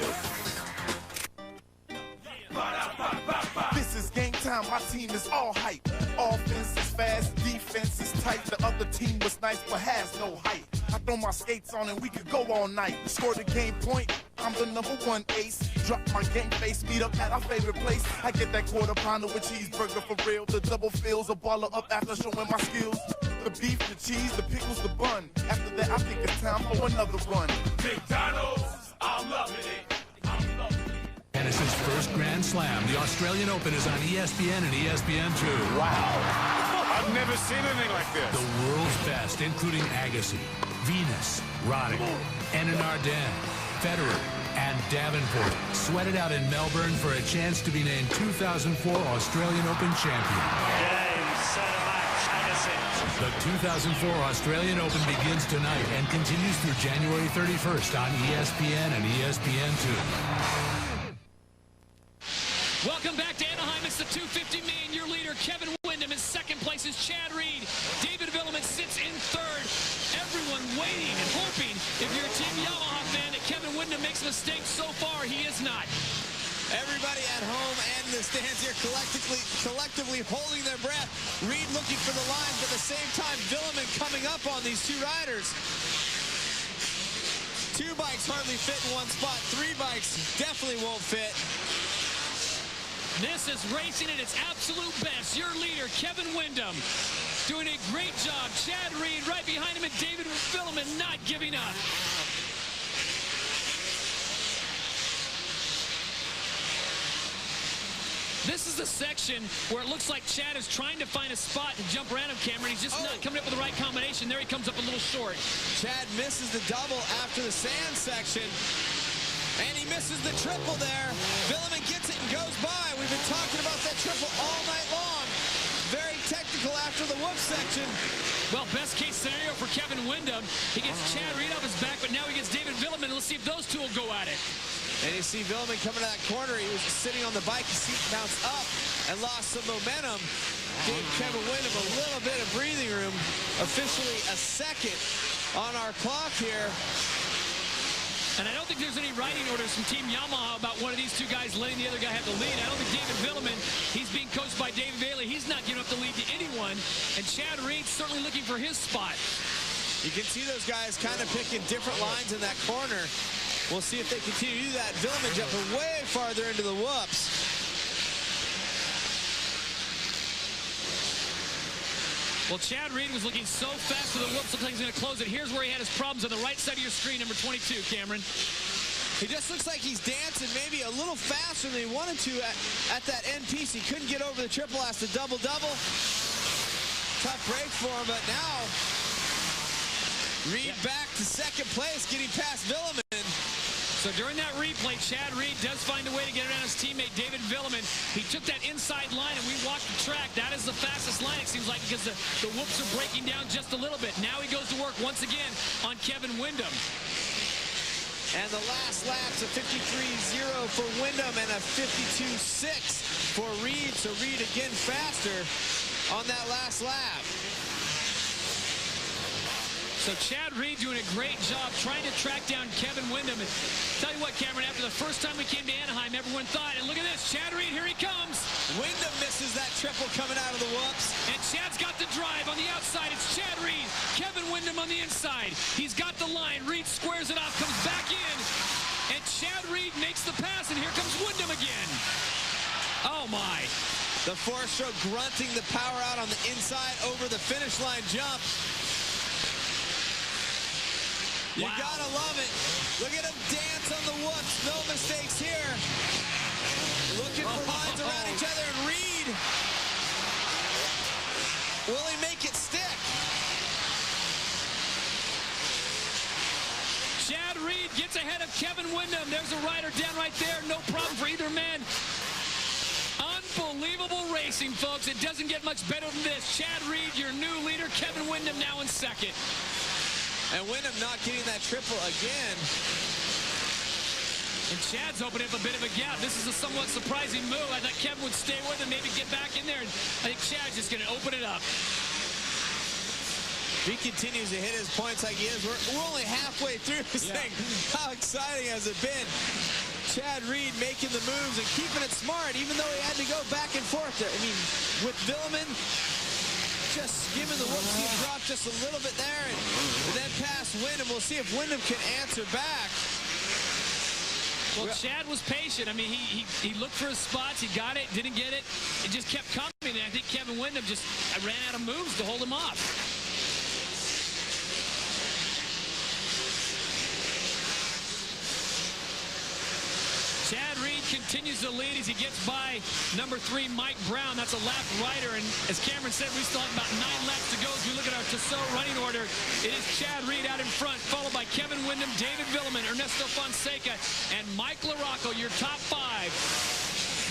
[SPEAKER 7] This is game time, my team is all hype. Offense is fast, defense is tight. The other team was nice but has no height. I throw my skates on and we could go all night. Score the game point, I'm the #1 ace. Drop my game face, meet up at our favorite place. I get that quarter pounder with cheeseburger for real. The double fills a baller up after showing my skills. The beef, the cheese, the pickles, the bun. After that, I think it's time for another run. McDonald's, I'm loving it.
[SPEAKER 11] Tennis's first Grand Slam, the Australian Open, is on ESPN and ESPN2.
[SPEAKER 7] Wow. I've never seen anything like this.
[SPEAKER 11] The world's best, including Agassi, Venus, Roddick, Arden, Federer, and Davenport, sweated out in Melbourne for a chance to be named 2004 Australian Open champion.
[SPEAKER 7] Game, set, match, Agassi.
[SPEAKER 11] The 2004 Australian Open begins tonight and continues through January 31st on ESPN and ESPN2.
[SPEAKER 1] Welcome back to Anaheim. It's the 250 main. Your leader, Kevin Windham. In second place is Chad Reed. David Villeman sits in third. Everyone waiting and hoping, if you're a Team Yamaha fan, that Kevin Windham makes a mistake. So far, he is not.
[SPEAKER 2] Everybody at home and in the stands here collectively holding their breath. Reed looking for the lines, but at the same time, Villeman coming up on these two riders. Two bikes hardly fit in one spot. Three bikes definitely won't fit.
[SPEAKER 1] This is racing at its absolute best. Your leader, Kevin Windham, doing a great job. Chad Reed right behind him, and David Villeman not giving up. This is the section where it looks like Chad is trying to find a spot to jump around him, Cameron. He's just not coming up with the right combination. There he comes up a little short.
[SPEAKER 2] Chad misses the double after the sand section. And he misses the triple there. Villeman gets it and goes by. We've been talking about that triple all night long. Very technical after the whoop section.
[SPEAKER 1] Well, best case scenario for Kevin Windham. He gets Chad Reed off his back, but now he gets David Villeman. Let's see if those two will go at it.
[SPEAKER 2] And you see Villeman coming to that corner. He was sitting on the bike. His seat bounced up and lost some momentum. Gave Kevin Windham a little bit of breathing room. Officially a second on our clock here.
[SPEAKER 1] And I don't think there's any riding orders from Team Yamaha about one of these two guys letting the other guy have the lead. I don't think David Villeman, he's being coached by David Bailey. He's not giving up the lead to anyone. And Chad Reed's certainly looking for his spot.
[SPEAKER 2] You can see those guys kind of picking different lines in that corner. We'll see if they continue to do that. Villeman jumping way farther into the whoops.
[SPEAKER 1] Well, Chad Reed was looking so fast with the whoops, looks like he's going to close it. Here's where he had his problems on the right side of your screen, number 22, Cameron.
[SPEAKER 2] He just looks like he's dancing maybe a little faster than he wanted to at that end piece. He couldn't get over the triple as the double-double. Tough break for him, but now Reed back to second place, getting past Villeman.
[SPEAKER 1] So during that replay, Chad Reed does find a way to get around his teammate, David Villeman. He took that inside line, and we watched the track. That is the fastest line, it seems like, because the whoops are breaking down just a little bit. Now he goes to work once again on Kevin Windham.
[SPEAKER 2] And the last lap's a 53.0 for Wyndham and a 52.6 for Reed. So Reed again faster on that last lap.
[SPEAKER 1] So Chad Reed doing a great job trying to track down Kevin Wyndham. And tell you what, Cameron, after the first time we came to Anaheim, everyone thought, and look at this, Chad Reed, here he comes.
[SPEAKER 2] Wyndham misses that triple coming out of the whoops.
[SPEAKER 1] And Chad's got the drive on the outside. It's Chad Reed. Kevin Wyndham on the inside. He's got the line. Reed squares it off, comes back in. And Chad Reed makes the pass, and here comes Wyndham again. Oh, my.
[SPEAKER 2] The four-stroke grunting the power out on the inside over the finish line jump. You gotta love it. Look at him dance on the whoops. No mistakes here. Looking for lines around each other, and Reed. Will he make it stick?
[SPEAKER 1] Chad Reed gets ahead of Kevin Wyndham. There's a rider down right there. No problem for either man. Unbelievable racing, folks. It doesn't get much better than this. Chad Reed, your new leader. Kevin Wyndham now in second.
[SPEAKER 2] And Wyndham not getting that triple again.
[SPEAKER 1] And Chad's opening up a bit of a gap. This is a somewhat surprising move. I thought Kevin would stay with him, maybe get back in there. And I think Chad's just going to open it up.
[SPEAKER 2] He continues to hit his points like he is. We're only halfway through this thing. How exciting has it been? Chad Reed making the moves and keeping it smart, even though he had to go back and forth. I mean, with Villeman, just skimming the whoopsie drop just a little bit there, and then past Wyndham. We'll see if Wyndham can answer back.
[SPEAKER 1] Well, Chad was patient. I mean, he looked for his spots. He got it, didn't get it. It just kept coming, and I think Kevin Wyndham just ran out of moves to hold him off. Chad Reed continues to lead as he gets by number 3, Mike Brown. That's a lap rider, and as Cameron said, we still have about 9 laps to go. As we look at our Tissot running order, it is Chad Reed out in front, followed by Kevin Wyndham, David Villeman, Ernesto Fonseca, and Mike LaRocco, your top 5.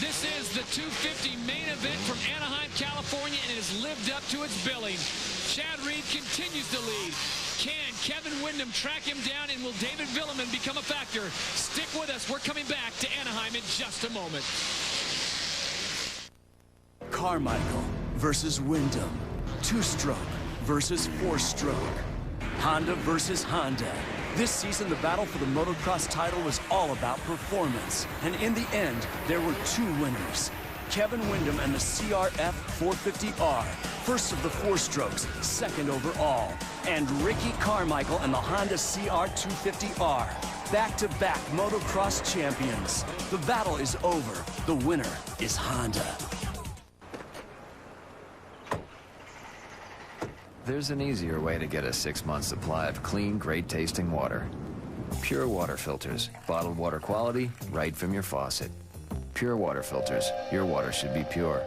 [SPEAKER 1] This is the 250 main event from Anaheim, California, and it has lived up to its billing. Chad Reed continues to lead. Can Kevin Wyndham track him down, and will David Villeman become a factor? Stick with us. We're coming back to Anaheim in just a moment.
[SPEAKER 17] Carmichael versus Wyndham. 2-stroke versus 4-stroke. Honda versus Honda. This season, the battle for the motocross title was all about performance. And in the end, there were 2 winners. Kevin Wyndham and the CRF 450R, first of the 4-strokes, second overall. And Ricky Carmichael and the Honda CR250R, back-to-back motocross champions. The battle is over. The winner is Honda.
[SPEAKER 10] There's an easier way to get a 6-month supply of clean, great-tasting water. Pure water filters, bottled water quality, right from your faucet. Pure water filters. Your water should be pure.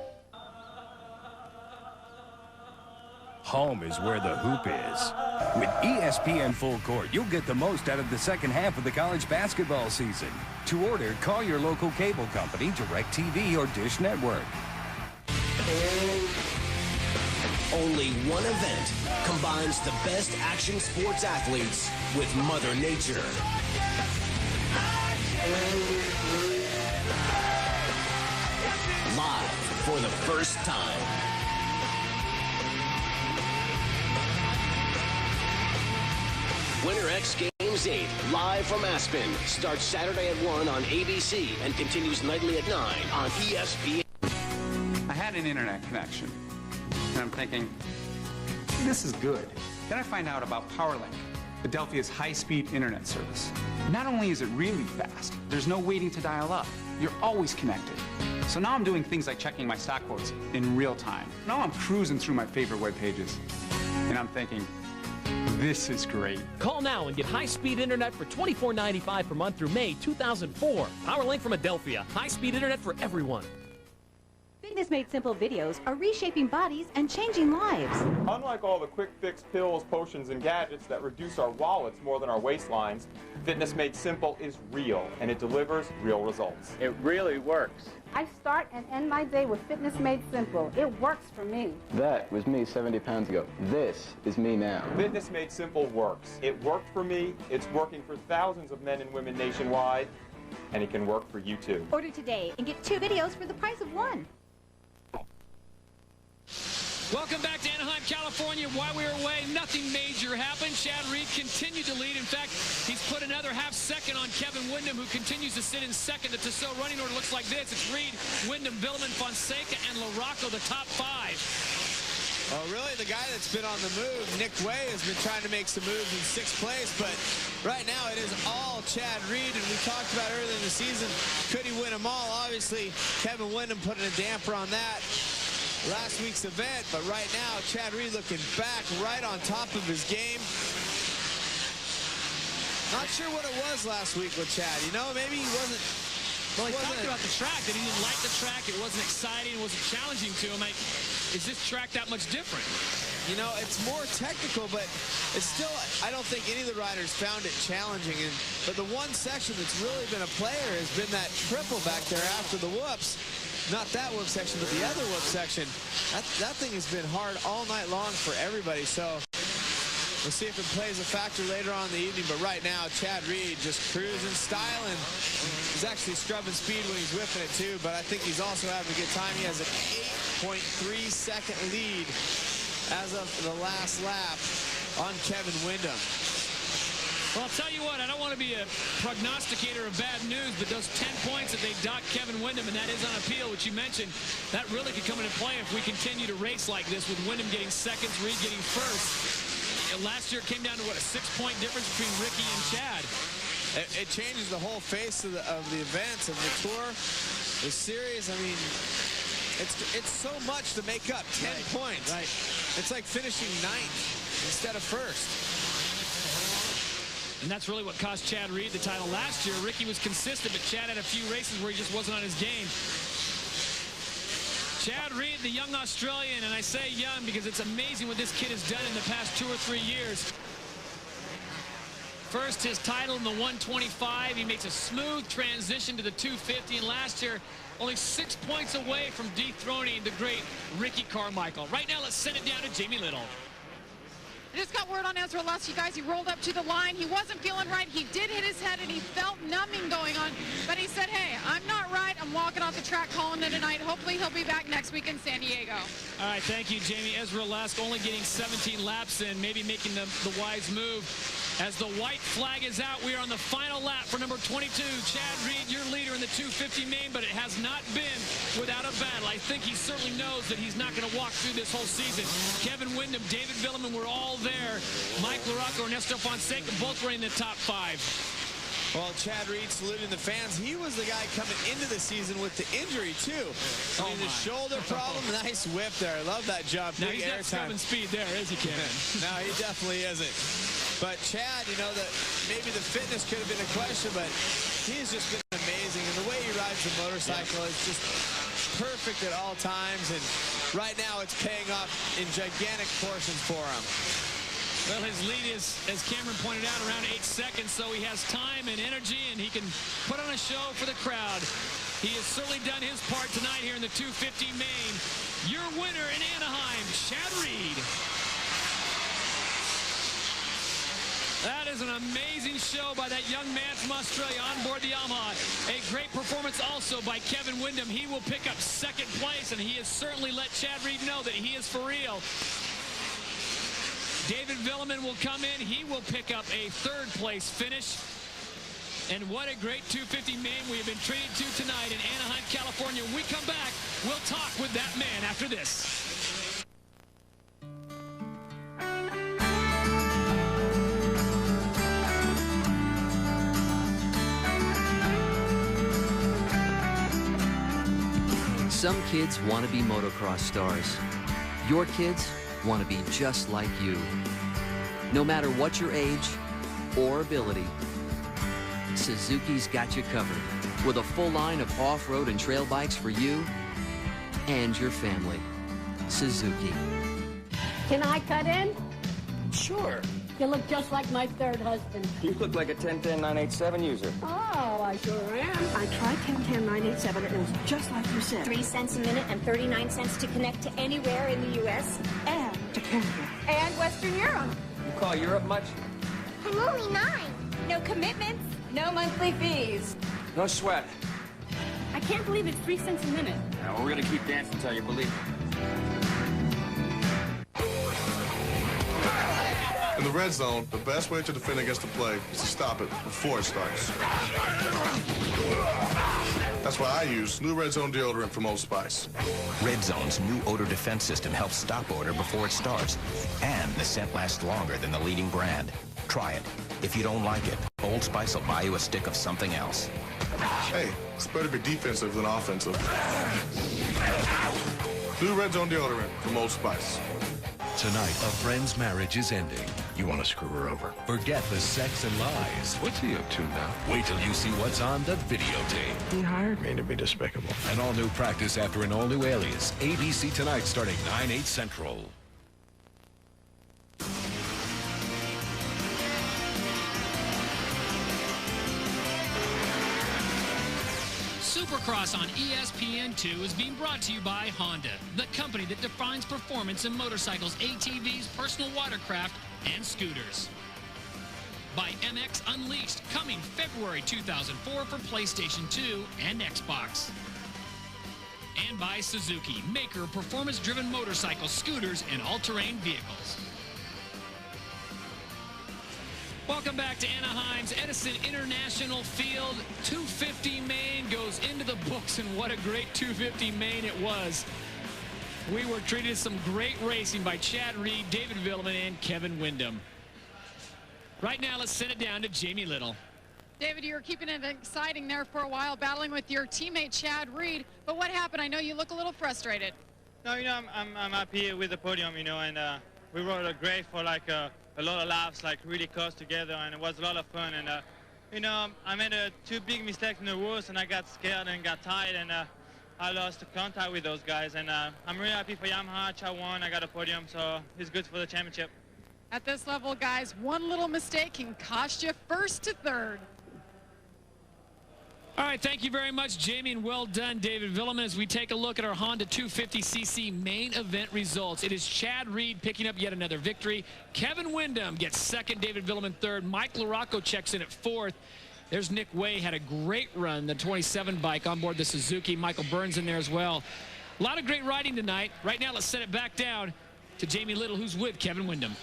[SPEAKER 12] Home is where the hoop is. With ESPN Full Court, you'll get the most out of the second half of the college basketball season. To order, call your local cable company, DirecTV, or Dish Network.
[SPEAKER 13] Only one event combines the best action sports athletes with Mother Nature. Live for the first time. Winter X Games 8, live from Aspen, starts Saturday at 1 on ABC and continues nightly at 9 on ESPN.
[SPEAKER 14] I had an internet connection, and I'm thinking, this is good. Then I find out about PowerLink, Adelphia's high-speed internet service. Not only is it really fast, there's no waiting to dial up. You're always connected. So now I'm doing things like checking my stock quotes in real time. Now I'm cruising through my favorite web pages, and I'm thinking, this is great.
[SPEAKER 16] Call now and get high-speed internet for $24.95 per month through May 2004. PowerLink from Adelphia. High-speed internet for everyone.
[SPEAKER 5] Fitness Made Simple videos are reshaping bodies and changing lives.
[SPEAKER 8] Unlike all the quick fix pills, potions, and gadgets that reduce our wallets more than our waistlines, Fitness Made Simple is real, and it delivers real results.
[SPEAKER 15] It really works.
[SPEAKER 18] I start and end my day with Fitness Made Simple. It works for me.
[SPEAKER 15] That was me 70 pounds ago. This is me now.
[SPEAKER 8] Fitness Made Simple works. It worked for me, it's working for thousands of men and women nationwide, and it can work for you too.
[SPEAKER 5] Order today and get 2 videos for the price of 1.
[SPEAKER 1] Welcome back to Anaheim, California. While we were away, nothing major happened. Chad Reed continued to lead. In fact, he's put another half-second on Kevin Windham, who continues to sit in second. The Tissot running order looks like this. It's Reed, Windham, Billaman, Fonseca, and LaRocco, the top 5.
[SPEAKER 2] Oh, really? The guy that's been on the move, Nick Way, has been trying to make some moves in 6th place, but right now it is all Chad Reed, and we talked about earlier in the season, could he win them all? Obviously, Kevin Windham putting a damper on that last week's event, but right now Chad Reed looking back right on top of his game. Not sure what it was last week with Chad. You know, maybe he wasn't.
[SPEAKER 1] Well, he talked about the track, that he didn't like the track. It wasn't exciting, it wasn't challenging to him. Like, is this track that much different?
[SPEAKER 2] You know, it's more technical, but it's still, I don't think any of the riders found it challenging. But the one section that's really been a player has been that triple back there after the whoops. Not that whoop section, but the other whoop section. That thing has been hard all night long for everybody. So we'll see if it plays a factor later on in the evening. But right now, Chad Reed just cruising, styling. He's actually scrubbing speed when he's whipping it too. But I think he's also having a good time. He has an 8.3-second lead as of the last lap on Kevin Windham.
[SPEAKER 1] Well, I'll tell you what, I don't want to be a prognosticator of bad news, but those 10 points that they docked Kevin Windham, and that is on appeal, which you mentioned, that really could come into play if we continue to race like this, with Windham getting seconds, Reed getting first. Last year it came down to, what, a 6-point difference between Ricky and Chad.
[SPEAKER 2] It changes the whole face of the events, of the tour, the series. I mean, it's so much to make up, 10 points.
[SPEAKER 1] Right.
[SPEAKER 2] It's like finishing 9th instead of 1st.
[SPEAKER 1] And that's really what cost Chad Reed the title last year. Ricky was consistent, but Chad had a few races where he just wasn't on his game. Chad Reed, the young Australian, and I say young because it's amazing what this kid has done in the past 2 or 3 years. First, his title in the 125. He makes a smooth transition to the 250, and last year, only 6 points away from dethroning the great Ricky Carmichael. Right now, let's send it down to Jamie Little.
[SPEAKER 19] I just got word on Ezra Lusk, you guys. He rolled up to the line. He wasn't feeling right. He did hit his head, and he felt numbing going on. But he said, hey, I'm not right. I'm walking off the track, calling it a night. Hopefully he'll be back next week in San Diego.
[SPEAKER 1] All right, thank you, Jamie. Ezra Lusk only getting 17 laps in, maybe making the wise move. As the white flag is out, we are on the final lap for number 22. Chad Reed, your leader in the 250 main, but it has not been without a battle. I think he certainly knows that he's not going to walk through this whole season. Kevin Windham, David Billaman were all there. Mike LaRocco, Ernesto Fonseca, both were in the top 5.
[SPEAKER 2] Well, Chad Reed saluting the fans. He was the guy coming into the season with the injury, too. I mean, the shoulder problem, nice whip there. I love that jump.
[SPEAKER 1] Now, he's not scrubbing speed there, is he, Kevin?
[SPEAKER 2] No, he definitely isn't. But Chad, you know, maybe the fitness could have been a question, but he's just been amazing. And the way he rides the motorcycle is just perfect at all times. And right now it's paying off in gigantic portions for him.
[SPEAKER 1] Well, his lead is, as Cameron pointed out, around 8 seconds, so he has time and energy, and he can put on a show for the crowd. He has certainly done his part tonight here in the 250 main. Your winner in Anaheim, Chad Reed. That is an amazing show by that young man from Australia on board the Yamaha. A great performance also by Kevin Windham. He will pick up 2nd place, and he has certainly let Chad Reed know that he is for real. David Billaman will come in. He will pick up a 3rd place finish. And what a great 250 main we have been treated to tonight in Anaheim, California. When we come back, we'll talk with that man after this.
[SPEAKER 4] Some kids want to be motocross stars. Your kids want to be just like you. No matter what your age or ability, Suzuki's got you covered with a full line of off-road and trail bikes for you and your family. Suzuki.
[SPEAKER 6] Can I cut in?
[SPEAKER 10] Sure.
[SPEAKER 6] You look just like my third husband.
[SPEAKER 10] You look like a 10-10-987 user.
[SPEAKER 6] Oh, I sure am. I tried 10-10-987 and it was just like you said.
[SPEAKER 5] 3 cents a minute and 39 cents to connect to anywhere in the U.S.
[SPEAKER 6] And to Canada.
[SPEAKER 5] and Western Europe.
[SPEAKER 10] You call Europe much?
[SPEAKER 5] I'm only 9. No commitments, no monthly fees.
[SPEAKER 10] No sweat.
[SPEAKER 6] I can't believe it's 3 cents a minute.
[SPEAKER 10] Now, we're gonna keep dancing until you believe it.
[SPEAKER 7] In the red zone, the best way to defend against the play is to stop it before it starts. That's why I use new Red Zone deodorant from Old Spice.
[SPEAKER 20] Red Zone's new odor defense system helps stop odor before it starts. And the scent lasts longer than the leading brand. Try it. If you don't like it, Old Spice will buy you a stick of something else.
[SPEAKER 7] Hey, it's better to be defensive than offensive. New Red Zone deodorant from Old Spice.
[SPEAKER 11] Tonight, a friend's marriage is ending.
[SPEAKER 25] You want to screw her over?
[SPEAKER 11] Forget the sex and lies.
[SPEAKER 25] What's he up to now?
[SPEAKER 11] Wait till you see what's on the videotape.
[SPEAKER 25] He hired me to be despicable.
[SPEAKER 11] An all-new practice after an all-new alias. ABC tonight starting 9/8 Central.
[SPEAKER 1] Supercross on ESPN2 is being brought to you by Honda, the company that defines performance in motorcycles, ATVs, personal watercraft, and scooters. By MX Unleashed, coming February 2004 for PlayStation 2 and Xbox. And by Suzuki, maker of performance-driven motorcycles, scooters, and all-terrain vehicles. Welcome back to Anaheim's Edison International Field. 250 main goes into the books, and what a great 250 main it was. We were treated to some great racing by Chad Reed, David Villeman, and Kevin Windham. Right now, let's send it down to Jamie Little.
[SPEAKER 19] David, you were keeping it exciting there for a while, battling with your teammate Chad Reed. But what happened? I know you look a little frustrated.
[SPEAKER 21] No, I'm happy with the podium, and we rode great for like a lot of laps, like really close together, and it was a lot of fun. And I made 2 big mistakes in the woods, and I got scared and got tired, and I lost contact with those guys. And I'm really happy for Yamaha. Chad won. I got a podium, so it's good for the championship.
[SPEAKER 19] At this level, guys, one little mistake can cost you first to third.
[SPEAKER 1] All right, thank you very much, Jamie, and well done, David Villeman. As we take a look at our Honda 250cc main event results, it is Chad Reed picking up yet another victory. Kevin Windham gets second, David Villeman third. Mike LaRocco checks in at fourth. There's Nick Way, had a great run, the 27 bike on board the Suzuki. Michael Burns in there as well. A lot of great riding tonight. Right now, let's set it back down to Jamie Little, who's with Kevin Windham.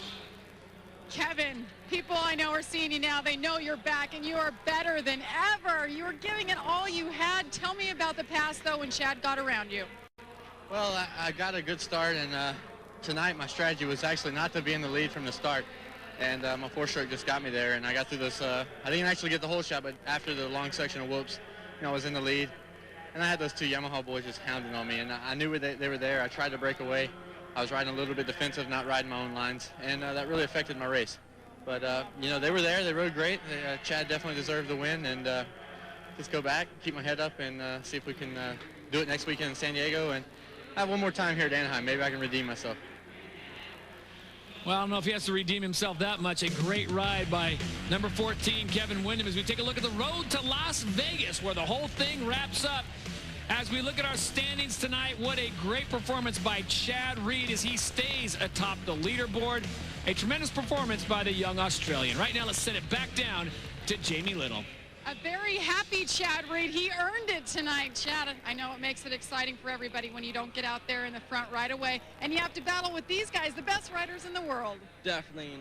[SPEAKER 19] Kevin, people I know are seeing you now. They know you're back, and you are better than ever. You were giving it all you had. Tell me about the pass, though, when Chad got around you.
[SPEAKER 22] Well, I got a good start, and tonight my strategy was actually not to be in the lead from the start. And my 4-stroke just got me there, and I got through this. I didn't actually get the whole shot, but after the long section of whoops, I was in the lead. And I had those 2 Yamaha boys just hounding on me, and I knew they were there. I tried to break away. I was riding a little bit defensive, not riding my own lines, and that really affected my race. But, they were there. They rode great. Chad definitely deserved the win, and just go back, keep my head up, and see if we can do it next weekend in San Diego, and have one more time here at Anaheim. Maybe I can redeem myself.
[SPEAKER 1] Well, I don't know if he has to redeem himself that much. A great ride by number 14, Kevin Windham, as we take a look at the road to Las Vegas, where the whole thing wraps up. As we look at our standings tonight, what a great performance by Chad Reed as he stays atop the leaderboard. A tremendous performance by the young Australian. Right now, let's send it back down to Jamie Little.
[SPEAKER 19] A very happy Chad Reed. He earned it tonight, Chad. I know it makes it exciting for everybody when you don't get out there in the front right away, and you have to battle with these guys, the best riders in the world.
[SPEAKER 26] Definitely,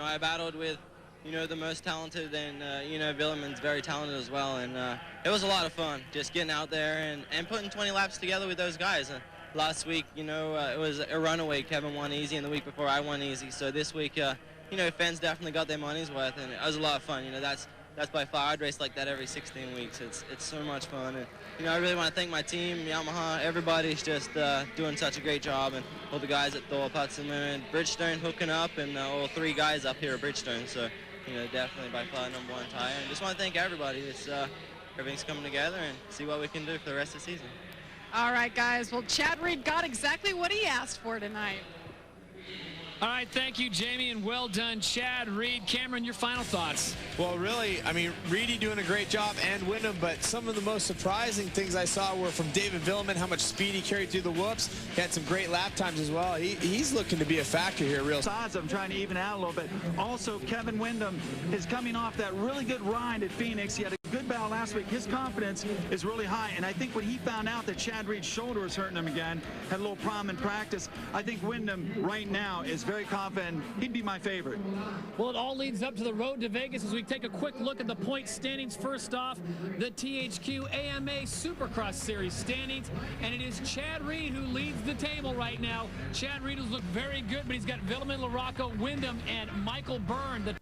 [SPEAKER 26] I battled with, the most talented, and, Villeman's very talented as well, and it was a lot of fun just getting out there and putting 20 laps together with those guys. Last week, it was a runaway. Kevin won easy, and the week before I won easy. So this week, fans definitely got their money's worth, and it was a lot of fun. That's by far. I'd race like that every 16 weeks. It's so much fun, and I really want to thank my team, Yamaha. Everybody's just doing such a great job, and all the guys at Thor, Putson, and Bridgestone hooking up, and all 3 guys up here at Bridgestone. So definitely by far #1 tire. And just want to thank everybody. Everything's coming together, and see what we can do for the rest of the season.
[SPEAKER 19] All right, guys. Well, Chad Reed got exactly what he asked for tonight.
[SPEAKER 1] All right, thank you, Jamie, and well done, Chad Reed. Cameron, your final thoughts.
[SPEAKER 2] Well, really, I mean, Reedy doing a great job and Wyndham, but some of the most surprising things I saw were from David Villeman, how much speed he carried through the whoops. He had some great lap times as well. He's looking to be a factor here, real.
[SPEAKER 3] Odds I'm trying to even out a little bit. Also, Kevin Wyndham is coming off that really good ride at Phoenix. He had a good battle last week. His confidence is really high, and I think when he found out that Chad Reed's shoulder was hurting him again, had a little problem in practice, I think Wyndham right now is very confident. He'd be my favorite.
[SPEAKER 1] Well, it all leads up to the road to Vegas as we take a quick look at the point standings. First off, the THQ AMA Supercross Series standings, and it is Chad Reed who leads the table right now. Chad Reed has looked very good, but he's got Villeman, LaRocco, Wyndham, and Michael Byrne.